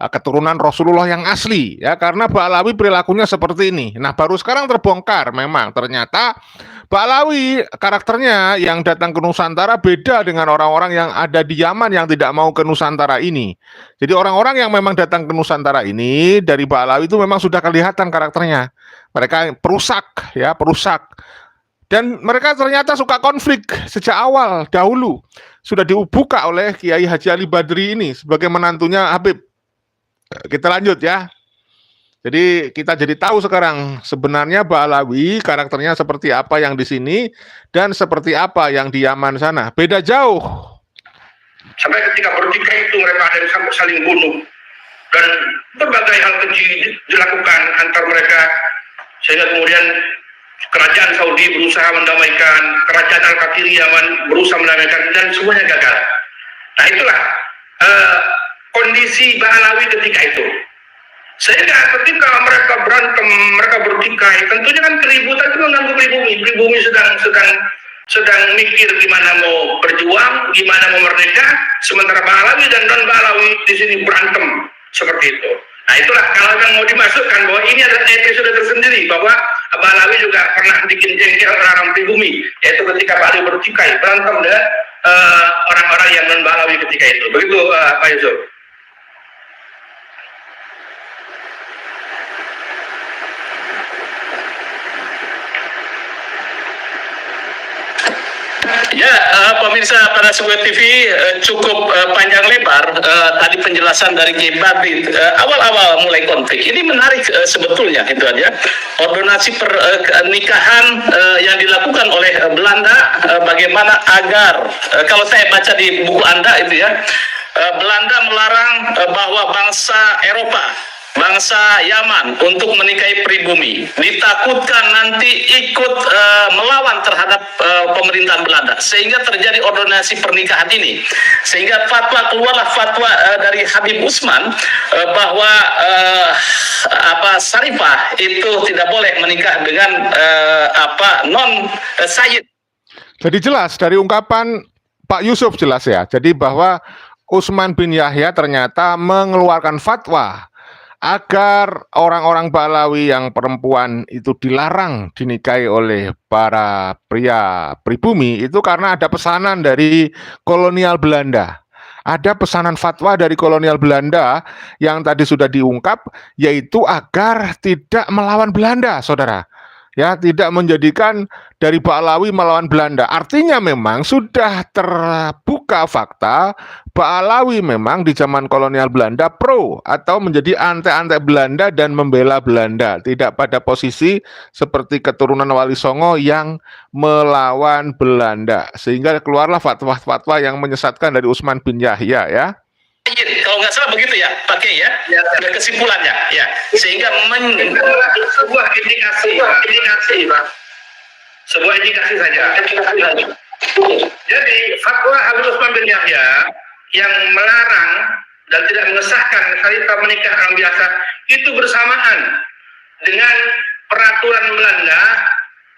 keturunan Rasulullah yang asli ya, karena Ba'alawi perilakunya seperti ini. Nah, baru sekarang terbongkar memang ternyata Ba'alawi karakternya yang datang ke Nusantara beda dengan orang-orang yang ada di Yaman yang tidak mau ke Nusantara ini. Jadi orang-orang yang memang datang ke Nusantara ini dari Ba'alawi itu memang sudah kelihatan karakternya. Mereka perusak ya, perusak. Dan mereka ternyata suka konflik sejak awal dahulu. Sudah dibuka oleh Kiai Haji Ali Badri ini sebagai menantunya Habib. Kita lanjut ya. Jadi kita jadi tahu sekarang sebenarnya Ba'alawi karakternya seperti apa yang di sini dan seperti apa yang di Yaman sana. Beda jauh. Sampai ketika bertikai itu mereka ada yang sampai saling bunuh dan berbagai hal keji dilakukan antar mereka, sehingga kemudian kerajaan Saudi berusaha mendamaikan, kerajaan Al-Qatiri Yaman berusaha mendamaikan, dan semuanya gagal. Nah itulah kondisi Ba'alawi ketika itu. Sehingga ketika mereka berantem, mereka bertikai, tentunya kan keributan itu mengganggu pribumi. Pribumi sedang mikir gimana mau berjuang, gimana mau merdeka, sementara Ba'alawi dan non-Ba'alawi di sini berantem seperti itu. Nah itulah kalau yang mau dimasukkan bahwa ini adalah episode tersendiri, bahwa Ba'alawi juga pernah bikin jengkel orang-orang pribumi, yaitu ketika Ba'alawi bertikai, berantem dengan orang-orang yang non-Ba'alawi ketika itu. Begitu Pak Yusuf. Ya, pemirsa pada sebuah TV cukup panjang lebar tadi penjelasan dari Kiai Badri awal-awal mulai konflik. Ini menarik sebetulnya itu aja. Ordonasi pernikahan yang dilakukan oleh Belanda, bagaimana agar kalau saya baca di buku Anda itu ya, Belanda melarang bahwa bangsa Eropa bangsa Yaman untuk menikahi pribumi, ditakutkan nanti ikut melawan terhadap pemerintahan Belanda, sehingga terjadi ordonasi pernikahan ini, sehingga keluarlah fatwa dari Habib Utsman bahwa Syarifah itu tidak boleh menikah dengan non sayyid. Jadi jelas dari ungkapan Pak Yusuf jelas ya. Jadi bahwa Utsman bin Yahya ternyata mengeluarkan fatwa agar orang-orang Ba'alawi yang perempuan itu dilarang dinikahi oleh para pria pribumi itu karena ada pesanan dari kolonial Belanda. Ada pesanan fatwa dari kolonial Belanda yang tadi sudah diungkap, yaitu agar tidak melawan Belanda, saudara. Ya, tidak menjadikan dari Ba'alawi melawan Belanda. Artinya memang sudah terbuka fakta Ba'alawi memang di zaman kolonial Belanda pro atau menjadi antek-antek Belanda dan membela Belanda, tidak pada posisi seperti keturunan Wali Songo yang melawan Belanda. Sehingga keluarlah fatwa-fatwa yang menyesatkan dari Utsman bin Yahya ya. Kalau nggak salah begitu ya, pakai ya, kesimpulannya ya, sehingga sebuah indikasi, Pak. Sebuah indikasi saja. Jadi fatwa Habib Utsman bin Yahya yang melarang dan tidak mengesahkan Syarifah menikah orang biasa itu bersamaan dengan peraturan Belanda,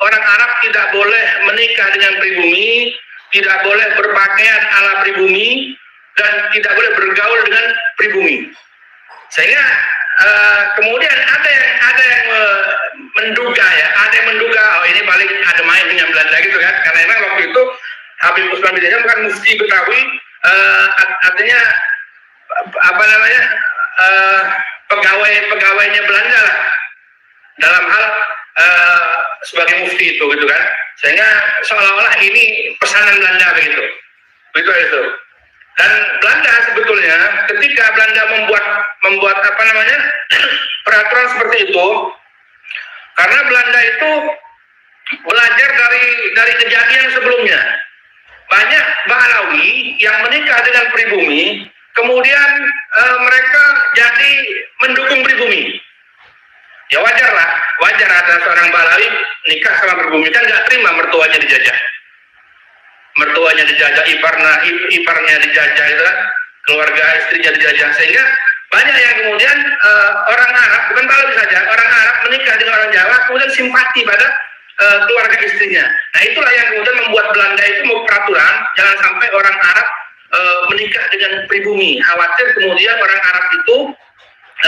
orang Arab tidak boleh menikah dengan pribumi, tidak boleh berpakaian ala pribumi, dan tidak boleh bergaul dengan pribumi. Sehingga kemudian ada yang menduga ya, oh ini paling ada main dengan Belanda gitu kan, karena memang waktu itu Habib Utsman bin Yahya bukan mufti Betawi, artinya pegawainya Belanda lah dalam hal sebagai mufti itu gitu kan, sehingga seolah-olah ini pesanan Belanda begitu. Dan Belanda sebetulnya ketika Belanda membuat peraturan seperti itu, karena Belanda itu belajar dari kejadian sebelumnya. Banyak Ba'alawi yang menikah dengan pribumi, kemudian mereka jadi mendukung pribumi. Ya wajar ada seorang Ba'alawi nikah sama pribumi, kan nggak terima mertuanya dijajah. Iparnya dijajah itu kan, keluarga istrinya dijajah, sehingga banyak yang kemudian orang Arab, bukan Ba'alawi saja, orang Arab menikah dengan orang Jawa kemudian simpati pada keluarga istrinya. Nah itulah yang kemudian membuat Belanda itu mau peraturan jangan sampai orang Arab menikah dengan pribumi, khawatir kemudian orang Arab itu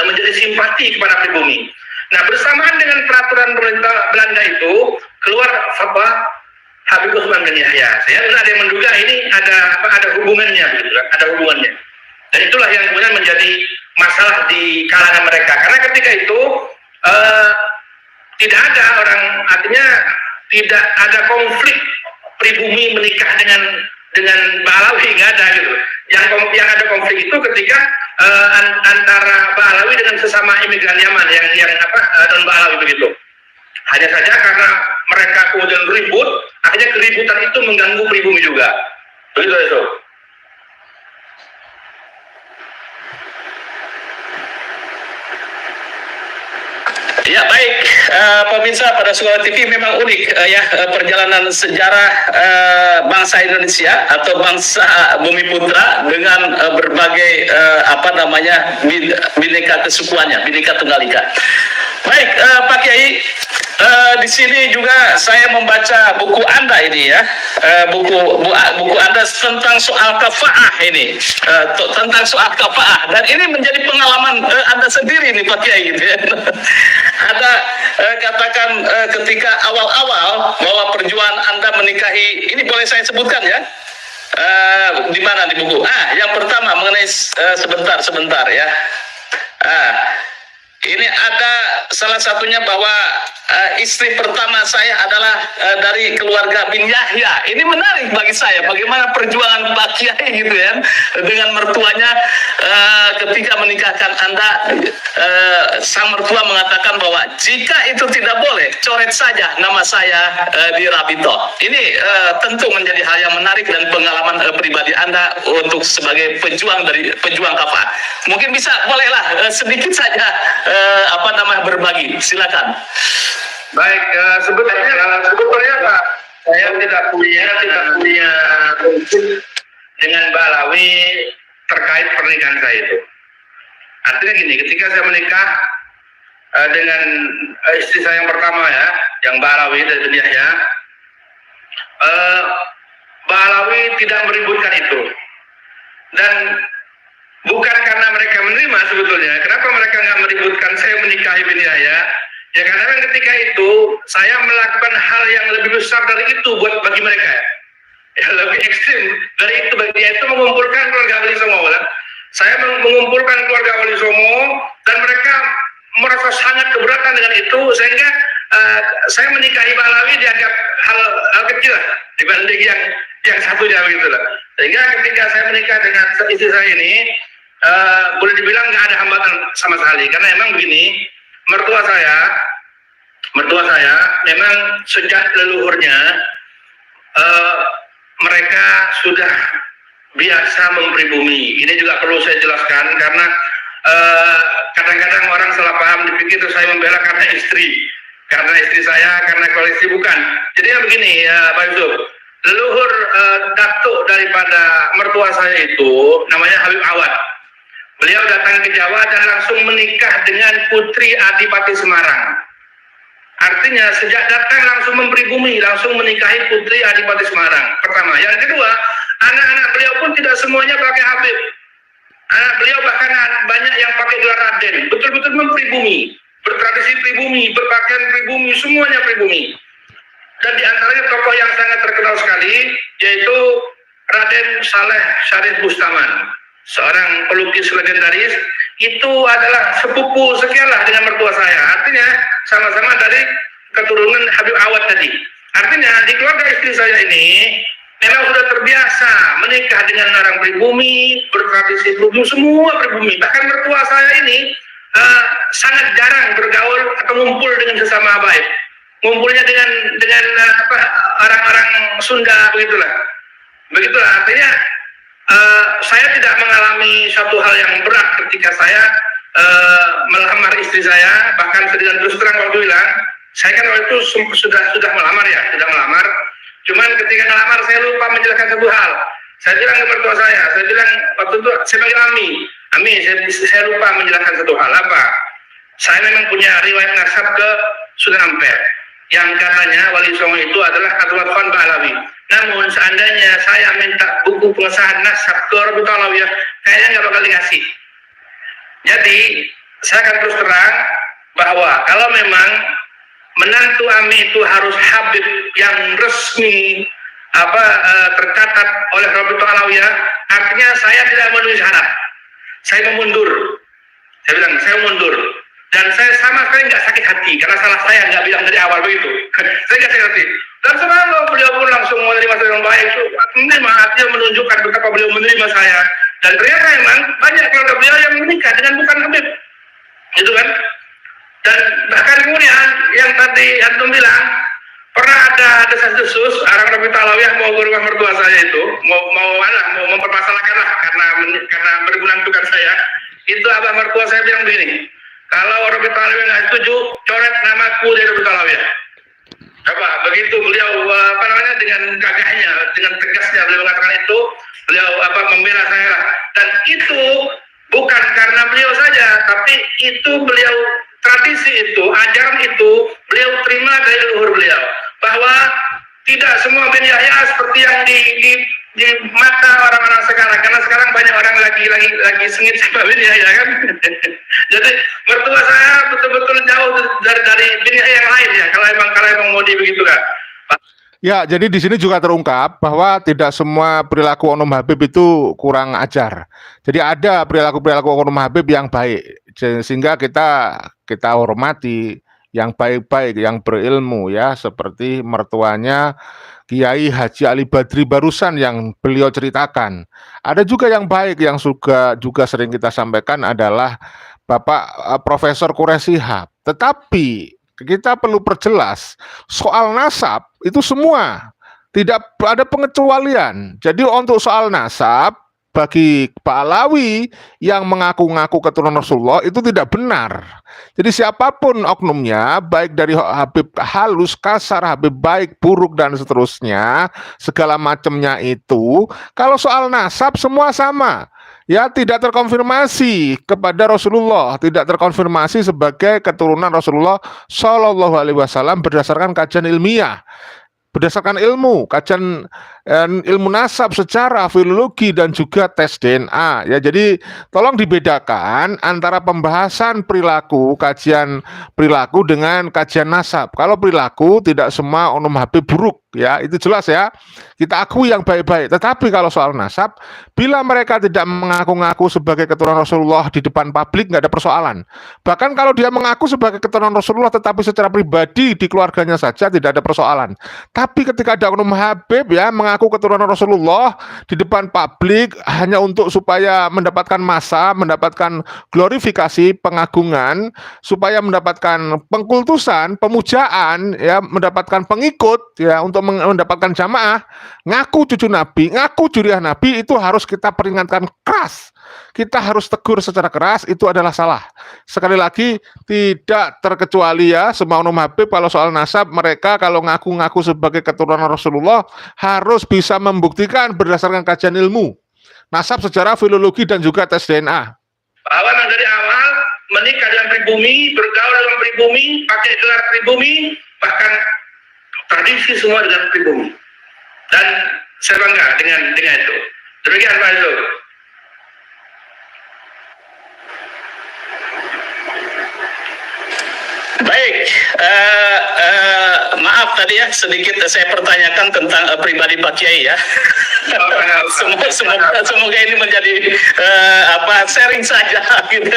menjadi simpati kepada pribumi. Nah bersamaan dengan peraturan pemerintah Belanda itu keluar fatwa Habib Utsman bin Yahya. Saya ada yang menduga ini ada hubungannya, begitu, ada hubungannya. Dan itulah yang kemudian menjadi masalah di kalangan mereka. Karena ketika itu tidak ada orang, artinya tidak ada konflik pribumi menikah dengan Ba'alawi, nggak ada gitu. Yang ada konflik itu ketika antara Ba'alawi dengan sesama imigran Yaman yang non Ba'alawi begitu. Hanya saja karena mereka kemudian ribut, akhirnya keributan itu mengganggu pribumi juga. Begitu itu. Ya baik, pemirsa pada Suara TV memang unik perjalanan sejarah bangsa Indonesia atau bangsa Bumi Putra dengan berbagai bineka kesukuannya, Bhinneka Tunggal Ika. Baik, Pak Kiai, di sini juga saya membaca buku Anda ini ya, buku Anda tentang soal kafaah ini, tentang soal kafaah, dan ini menjadi pengalaman Anda sendiri nih Pak Kiai gitu ya. Ada katakan ketika awal-awal bahwa perjuangan Anda menikahi, ini boleh saya sebutkan ya, di mana di buku? Yang pertama mengenai sebentar ya. Ini ada salah satunya bahwa istri pertama saya adalah dari keluarga bin Yahya. Ini menarik bagi saya, bagaimana perjuangan Pak Kiai gitu ya, dengan mertuanya ketika menikahkan Anda, sang mertua mengatakan bahwa jika itu tidak boleh, coret saja nama saya di Rabito. Ini tentu menjadi hal yang menarik dan pengalaman pribadi Anda untuk sebagai pejuang kafah. Mungkin bisa bolehlah sedikit saja berbagi, silakan. Baik, sebetulnya Pak, saya tidak punya dengan Mbak Alawi terkait pernikahan saya itu. Artinya gini, ketika saya menikah dengan istri saya yang pertama ya, yang Mbak Alawi dari bin Yahya, Mbak Alawi tidak meributkan itu. Dan bukan karena mereka menerima sebetulnya. Kenapa mereka nggak meributkan saya menikahi bin Yahya? Ya karena memang ketika itu saya melakukan hal yang lebih besar dari itu bagi mereka. Ya lebih ekstrim dari itu, yaitu mengumpulkan keluarga Wali Songo. Saya mengumpulkan keluarga Wali Songo dan mereka merasa sangat keberatan dengan itu, sehingga saya menikahi Mbak Alawi dianggap hal kecil lah dibanding yang satunya begitu lah. Sehingga ketika saya menikah dengan istri saya ini, boleh dibilang nggak ada hambatan sama sekali, karena emang begini, mertua saya memang sejak leluhurnya mereka sudah biasa mempribumi. Ini juga perlu saya jelaskan karena kadang-kadang orang salah paham, dipikir itu saya membela karena istri saya, karena koalisi, bukan. Jadi ya begini ya Pak Yusuf, leluhur datuk daripada mertua saya itu namanya Habib Awad. Beliau datang ke Jawa dan langsung menikah dengan putri Adipati Semarang. Artinya sejak datang langsung mempribumi, langsung menikahi putri Adipati Semarang. Pertama. Yang kedua, anak-anak beliau pun tidak semuanya pakai Habib. Anak beliau bahkan banyak yang pakai gelar Raden. Betul-betul mempribumi, bertradisi pribumi, berpakaian pribumi, semuanya pribumi. Dan diantaranya tokoh yang sangat terkenal sekali, yaitu Raden Saleh Syarif Bustaman, seorang pelukis legendaris. Itu adalah sepupu sekianlah dengan mertua saya. Artinya sama-sama dari keturunan Habib Awad tadi. Artinya di keluarga istri saya ini memang sudah terbiasa menikah dengan orang pribumi, bertradisi pribumi, semua pribumi. Bahkan mertua saya ini sangat jarang bergaul atau ngumpul dengan sesama habaib. Ngumpulnya dengan orang-orang Sunda begitulah. Artinya saya tidak mengalami satu hal yang berat ketika saya melamar istri saya. Bahkan saya dengan terus terang waktu bilang, saya kan waktu itu sudah melamar ya, sudah melamar. Cuman ketika melamar saya lupa menjelaskan satu hal. Saya bilang ke mertua saya bilang waktu itu saya panggil Ami, saya lupa menjelaskan satu hal. Apa? Saya memang punya riwayat nasab ke Sunan Ampel, yang katanya Wali Songo itu adalah Abdul Khan Ba'alawi. Namun seandainya saya minta buku pengesahan nasab ke Rabita Alawiyah, kayaknya nggak bakal dikasih. Jadi saya akan terus terang bahwa kalau memang menantu Ami itu harus Habib yang resmi tercatat oleh Rabita Alawiyah, artinya saya tidak memenuhi syarat. Saya memundur. Saya bilang saya mundur. Dan saya sama sekali nggak sakit hati karena salah saya nggak bilang dari awal begitu. Saya nggak sakit hati. Dan sebenarnya beliau pun langsung menerima saya dengan baik. Menerima, artinya menunjukkan betapa beliau menerima saya. Dan ternyata memang banyak keluarga beliau yang menikah dengan bukan Habib, gitu kan? Dan bahkan kemudian yang tadi antum bilang pernah ada desas-desus orang Rabita Alawiyah mau ke rumah mertua saya itu, mau mempermasalahkan lah karena berbulan-bulan saya. Itu abah mertua saya bilang begini, kalau Rabita Alawiyah nggak setuju, coret namaku dari Rabita Alawiyah. Coba begitu beliau dengan gagahnya, dengan tegasnya beliau mengatakan itu, beliau membela saya lah. Dan itu bukan karena beliau saja, tapi itu beliau, tradisi itu, ajaran itu beliau terima dari leluhur beliau, bahwa tidak semua bin Yahya seperti yang di mata orang-orang sekarang, karena sekarang banyak orang lagi sengit sama bin Yahya kan. Jadi mertua saya betul-betul jauh dari bin Yahya yang lain ya, kalau emang mau begitu kan. Ya, jadi di sini juga terungkap bahwa tidak semua perilaku Oknum Habib itu kurang ajar. Jadi ada perilaku-perilaku Oknum Habib yang baik, sehingga kita hormati yang baik-baik, yang berilmu ya, seperti mertuanya Kiai Haji Ali Badri barusan yang beliau ceritakan. Ada juga yang baik yang juga sering kita sampaikan adalah Bapak Profesor Quraisy Shihab. Tetapi kita perlu perjelas soal nasab itu semua tidak ada pengecualian. Jadi untuk soal nasab bagi Pak Alawi yang mengaku-ngaku keturunan Rasulullah itu tidak benar. Jadi siapapun oknumnya, baik dari Habib halus, kasar, Habib baik, buruk dan seterusnya, segala macamnya itu, kalau soal nasab semua sama. Ya, tidak terkonfirmasi kepada Rasulullah, tidak terkonfirmasi sebagai keturunan Rasulullah Shallallahu Alaihi Wasallam berdasarkan kajian ilmiah, berdasarkan ilmu, kajian ilmu nasab, sejarah, filologi dan juga tes DNA. Ya, jadi tolong dibedakan antara pembahasan perilaku, kajian perilaku dengan kajian nasab. Kalau perilaku tidak semua Oknum Habib buruk, ya itu jelas ya. Kita akui yang baik-baik. Tetapi kalau soal nasab, bila mereka tidak mengaku-ngaku sebagai keturunan Rasulullah di depan publik nggak ada persoalan. Bahkan kalau dia mengaku sebagai keturunan Rasulullah tetapi secara pribadi di keluarganya saja tidak ada persoalan. Tapi ketika ada Oknum Habib ya mengaku keturunan Rasulullah di depan publik hanya untuk supaya mendapatkan massa, mendapatkan glorifikasi, pengagungan, supaya mendapatkan pengkultusan, pemujaan, ya mendapatkan pengikut, ya untuk mendapatkan jamaah, ngaku cucu Nabi, ngaku juriah Nabi, itu harus kita peringatkan keras. Kita harus tegur secara keras, itu adalah salah. Sekali lagi, tidak terkecuali ya, semua Oknum Habib kalau soal nasab, mereka kalau ngaku-ngaku sebagai keturunan Rasulullah, harus bisa membuktikan berdasarkan kajian ilmu, nasab, sejarah, filologi, dan juga tes DNA. Bahwa dari awal menikah dengan pribumi, bergaul dengan pribumi, pakai gelar pribumi, bahkan tradisi semua dengan pribumi. Dan saya bangga dengan itu. Demikian Pak Yusuf. Baik, maaf tadi ya sedikit saya pertanyakan tentang pribadi Pak Kiai ya. Semoga ini menjadi sharing saja gitu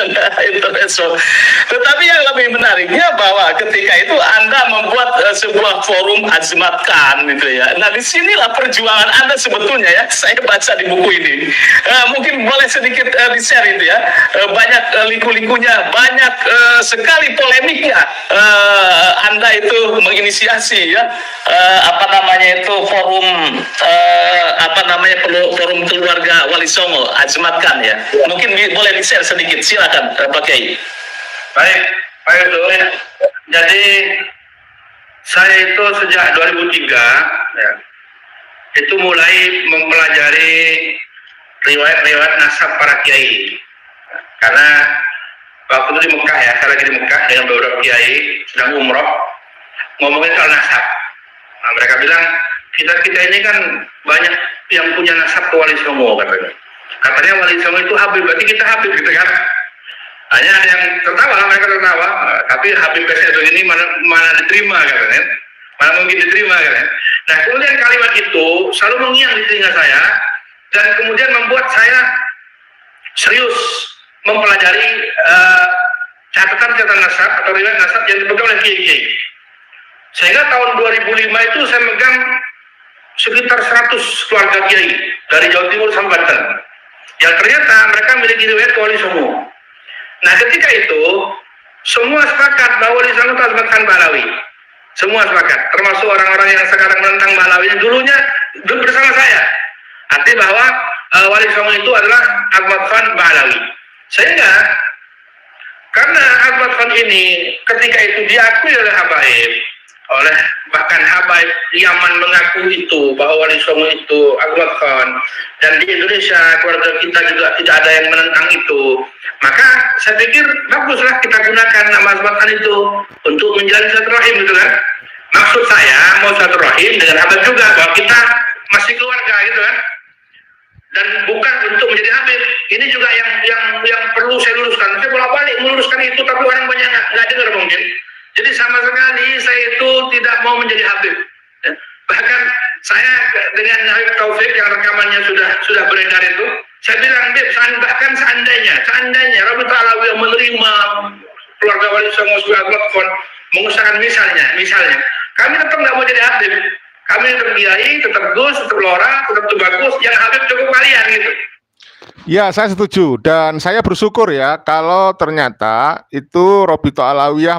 intermezzo. Tetapi yang lebih menariknya bahwa ketika itu Anda membuat sebuah forum azmatkan gitu ya. Nah disinilah perjuangan Anda sebetulnya ya. Saya baca di buku ini. Mungkin boleh sedikit di-share itu ya. Banyak liku-likunya, banyak sekali polemiknya. Anda itu menginisiasi ya forum forum keluarga Wali Songo azmatkan ya. Mungkin boleh di-share sedikit, silakan Pak Kiai. Baik, Pak Yusuf. Jadi saya itu sejak 2003 ya, itu mulai mempelajari riwayat-riwayat nasab para kiai. Karena waktu itu di Mekah ya, saya lagi di Mekah dengan beberapa kiai sedang umroh ngomongin soal nasab. Nah, mereka bilang kita ini kan banyak yang punya nasab ke Wali Songo katanya. Katanya Wali Songo itu Habib, berarti kita Habib gitu kan. Hanya ada yang tertawa, mereka tertawa. Tapi Habib Besok ini mana diterima katanya, mana mungkin diterima katanya. Nah kemudian kalimat itu selalu mengiang di telinga saya dan kemudian membuat saya serius mempelajari catatan nasab atau riwayat nasab yang dipegang oleh kiai-kiai. Sehingga tahun 2005 itu saya megang sekitar 100 keluarga kiai dari Jawa Timur sampai Banten yang ternyata mereka memiliki riwayat ke Wali Songo. Nah ketika itu semua sepakat bahwa Wali Songo itu azmatkan Balawi. Semua sepakat, termasuk orang-orang yang sekarang menentang Balawi yang dulunya bersama saya. Artinya bahwa Wali Songo itu adalah azmatkan Balawi. Sehingga karena azmatkan ini ketika itu diakui oleh habaib, oleh bahkan habaib Yaman mengaku itu bahwa Wali Songo itu azmatkan, dan di Indonesia keluarga kita juga tidak ada yang menentang itu, maka saya pikir baguslah kita gunakan nama azmatkan itu untuk menjalin silaturahim gitu kan. Maksud saya mau silaturahim dengan habaib juga bahwa kita masih keluarga gitu kan. Dan bukan untuk menjadi habib. Ini juga yang perlu saya luruskan. Saya bolak-balik meluruskan itu, tapi orang banyak nggak dengar mungkin. Jadi sama sekali saya itu tidak mau menjadi habib. Bahkan saya dengan Habib Taufik yang rekamannya sudah beredar itu, saya bilang, Bib, bahkan seandainya Rabi'ah Alawiyah menerima keluarga Wali Songo sebagai mengusahakan misalnya, kami tetap nggak mau jadi Habib. Kami tetap Kiai, tetap Gus, tetap Lora, tetap Tubagus, yang Habib cukup kalian gitu. Ya, saya setuju dan saya bersyukur ya kalau ternyata itu Rabi'ah Alawiyah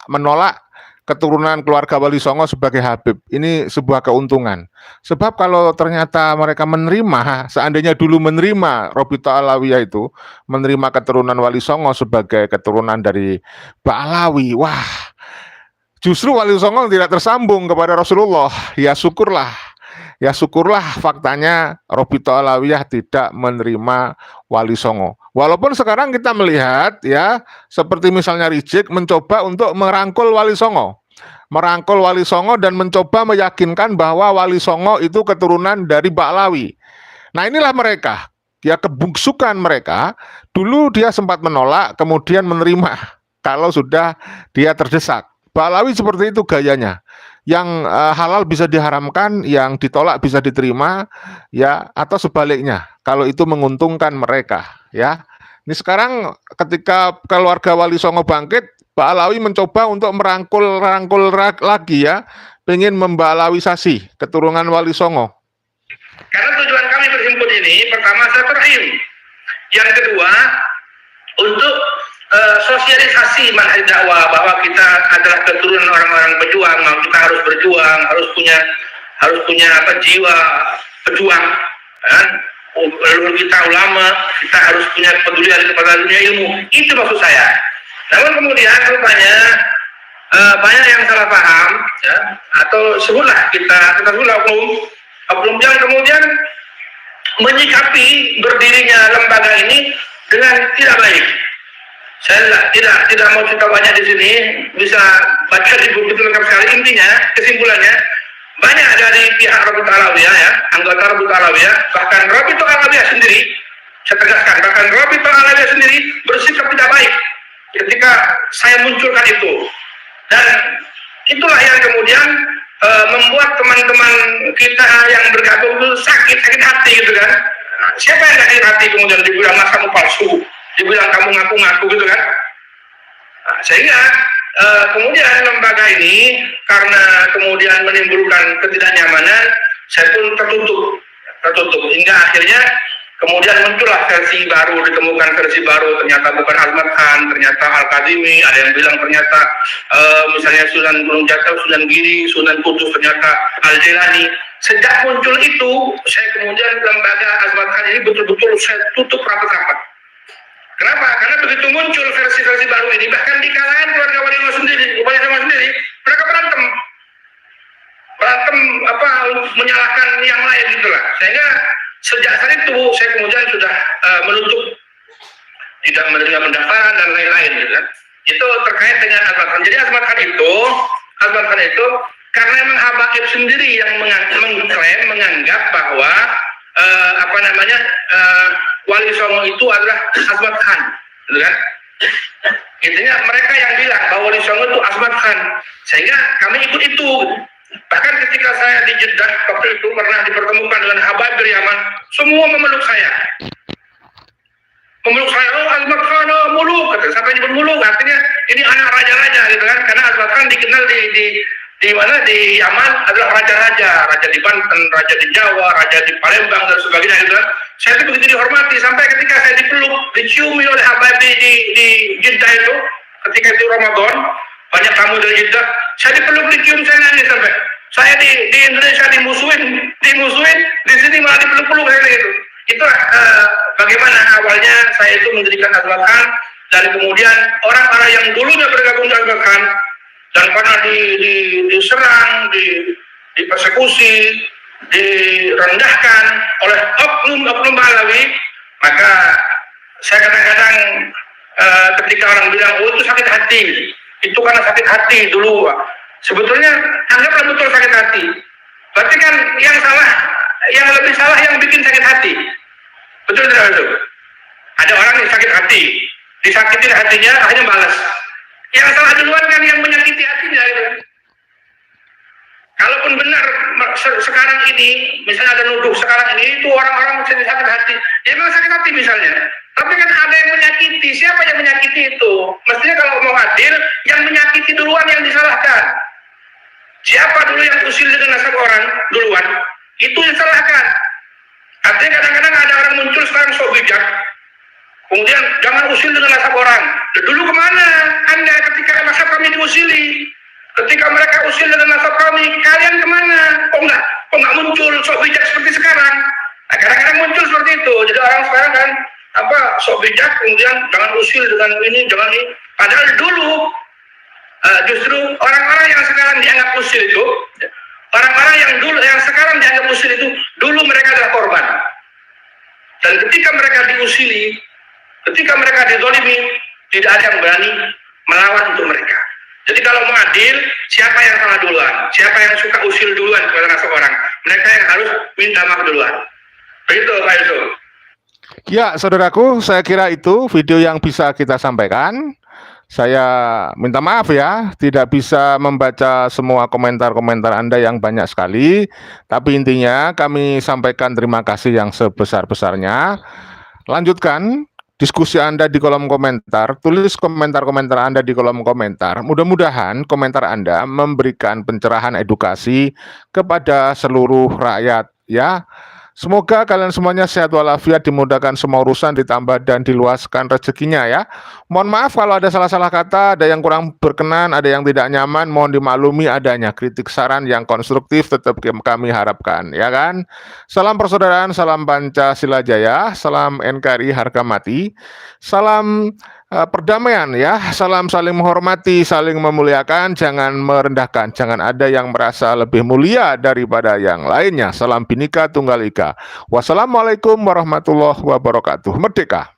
menolak keturunan keluarga Wali Songo sebagai Habib. Ini sebuah keuntungan. Sebab kalau ternyata mereka menerima, seandainya dulu menerima Rabi'ah Alawiyah itu, menerima keturunan Wali Songo sebagai keturunan dari Ba'alawi, wah, justru Wali Songo tidak tersambung kepada Rasulullah. Ya syukurlah faktanya Rabi'ah Alawiyah tidak menerima Wali Songo. Walaupun sekarang kita melihat ya, seperti misalnya Rijik mencoba untuk merangkul Wali Songo. Dan mencoba meyakinkan bahwa Wali Songo itu keturunan dari Ba'alawi. Nah, inilah mereka. Ya, kebungsukan mereka. Dulu dia sempat menolak, kemudian menerima kalau sudah dia terdesak. Ba'alawi seperti itu gayanya. Yang halal bisa diharamkan, yang ditolak bisa diterima, ya, atau sebaliknya. Kalau itu menguntungkan mereka, ya. Ini sekarang ketika keluarga Wali Songo bangkit, Ba'alawi mencoba untuk merangkul lagi ya, pengen memba'alawisasi keturunan Wali Songo. Karena tujuan kami berhimpun ini, pertama silaturahim, yang kedua untuk sosialisasi manhaj dakwah bahwa kita adalah keturunan orang-orang pejuang, kita harus berjuang, harus punya jiwa pejuang, kan? Leluhur kita ulama, kita harus punya pedulian kepada dunia ilmu. Itu maksud saya. Namun kemudian rupanya banyak yang salah paham, ya, atau sebutlah kita sebutlah oknum yang kemudian menyikapi berdirinya lembaga ini dengan tidak baik. Saya tidak mau cerita banyak di sini, bisa baca di buku itu lengkap sekali. Intinya, kesimpulannya, banyak dari pihak Rabi'ah Alawiyah, ya, anggota Rabi'ah Alawiyah, bahkan Rabi'ah Alawiyah sendiri, saya tegaskan, bahkan Rabi'ah Alawiyah sendiri bersikap tidak baik ketika saya munculkan itu. Dan itulah yang kemudian membuat teman-teman kita yang bergabung itu sakit hati gitu kan. Nah, siapa yang sakit hati kemudian dibilang mas kamu palsu, dibilang kamu ngaku-ngaku gitu kan. Nah, sehingga kemudian lembaga ini karena kemudian menimbulkan ketidaknyamanan, saya pun tertutup hingga akhirnya kemudian muncullah versi baru, ditemukan versi baru, ternyata bukan Ahmad Khan, ternyata Al-Kadhimi, ada yang bilang ternyata misalnya Sunan Gunung Jati, Sunan Giri, Sunan Kudus, ternyata Al-Jilani. Sejak muncul itu, saya kemudian lembaga Ahmad Khan ini betul-betul saya tutup rapat-rapat. Kenapa? Karena begitu muncul versi-versi baru ini, bahkan di kalangan keluarga Wali Songo sendiri, mereka berantem menyalahkan yang lain gitulah. Sehingga sejak saat itu saya kemudian sudah menutup, tidak menerima pendaftaran dan lain-lain gitu kan. Itu terkait dengan Ahmad Khan. Jadi Ahmad Khan itu karena memang Habaib sendiri yang menganggap bahwa Wali Songo itu adalah Ahmad Khan, gitu kan? Intinya mereka yang bilang bahwa Wali Songo itu Ahmad Khan, sehingga kami ikut itu. Bahkan ketika saya di Jeddah waktu itu pernah dipertemukan dengan Habaib dari Yaman, semua memeluk saya. Oh Ahmad Khan, oh muluk, kata. Sampai nyebut muluk, artinya ini anak raja-raja, gitu kan? Karena Ahmad Khan dikenal di mana di Yaman adalah raja-raja, raja di Banten, raja di Jawa, raja di Palembang dan sebagainya, gitu kan? Saya itu begitu dihormati sampai ketika saya dipeluk, diciumi oleh Habaib di Jeddah itu, ketika itu Ramadan, banyak tamu dari Jeddah, saya dipeluk, dicium, saya nangis sampai. Saya di Indonesia dimusuhin, di sini malah dipeluk-peluk kayak gitu. Itulah bagaimana awalnya saya itu mendirikan Ahmad Khan, dan kemudian orang-orang yang dulunya bergabung dengan Ahmad Khan dan karena diserang, dipersekusi, direndahkan oleh oknum Ba'alawi, maka saya kadang-kadang ketika orang bilang, oh itu sakit hati, itu karena sakit hati dulu, sebetulnya anggaplah betul sakit hati. Berarti kan yang lebih salah yang bikin sakit hati. Betul tidak betul? Ada orang yang sakit hati, disakitin hatinya, hanya balas. Yang salah duluan kan yang menyakiti hatinya, gitu. Kalaupun benar sekarang ini, misalnya ada nuduh sekarang ini itu orang-orang sakit hati, ya memang sakit hati misalnya. Tapi kan ada yang menyakiti. Siapa yang menyakiti itu? Mestinya kalau mau adil, yang menyakiti duluan yang disalahkan. Siapa dulu yang usil dengan nasab orang duluan, itu yang salahkan. Artinya kadang-kadang ada orang muncul sekarang sok bijak, kemudian jangan usil dengan nasab orang. Dulu kemana Anda ketika nasab kami diusili? Ketika mereka usil dengan nasab kami, kalian kemana? Kok nggak muncul sok bijak seperti sekarang? Nah, kadang-kadang muncul seperti itu. Jadi orang sekarang kan sok bijak, kemudian jangan usil dengan ini, jangan ini. Padahal dulu justru orang-orang yang sekarang dianggap usil itu, orang-orang yang sekarang dianggap usil itu, dulu mereka adalah korban. Dan ketika mereka diusili, ketika mereka dizalimi, tidak ada yang berani melawan untuk mereka. Jadi kalau mau adil, siapa yang salah duluan? Siapa yang suka usil duluan kepada seseorang? Mereka yang harus minta maaf duluan. Begitu Pak Yusuf. Ya, saudaraku, saya kira itu video yang bisa kita sampaikan. Saya minta maaf ya, tidak bisa membaca semua komentar-komentar Anda yang banyak sekali. Tapi intinya kami sampaikan terima kasih yang sebesar-besarnya. Lanjutkan diskusi Anda di kolom komentar, tulis komentar-komentar Anda di kolom komentar. Mudah-mudahan komentar Anda memberikan pencerahan edukasi kepada seluruh rakyat ya. Semoga kalian semuanya sehat walafiat, dimudahkan semua urusan, ditambah dan diluaskan rezekinya ya. Mohon maaf kalau ada salah-salah kata, ada yang kurang berkenan, ada yang tidak nyaman, mohon dimaklumi adanya kritik saran yang konstruktif tetap kami harapkan ya kan. Salam persaudaraan, salam Pancasila Jaya, salam NKRI harga mati, salam perdamaian ya, salam saling menghormati, saling memuliakan, jangan merendahkan, jangan ada yang merasa lebih mulia daripada yang lainnya. Salam Bhinneka Tunggal Ika. Wassalamualaikum warahmatullahi wabarakatuh. Merdeka.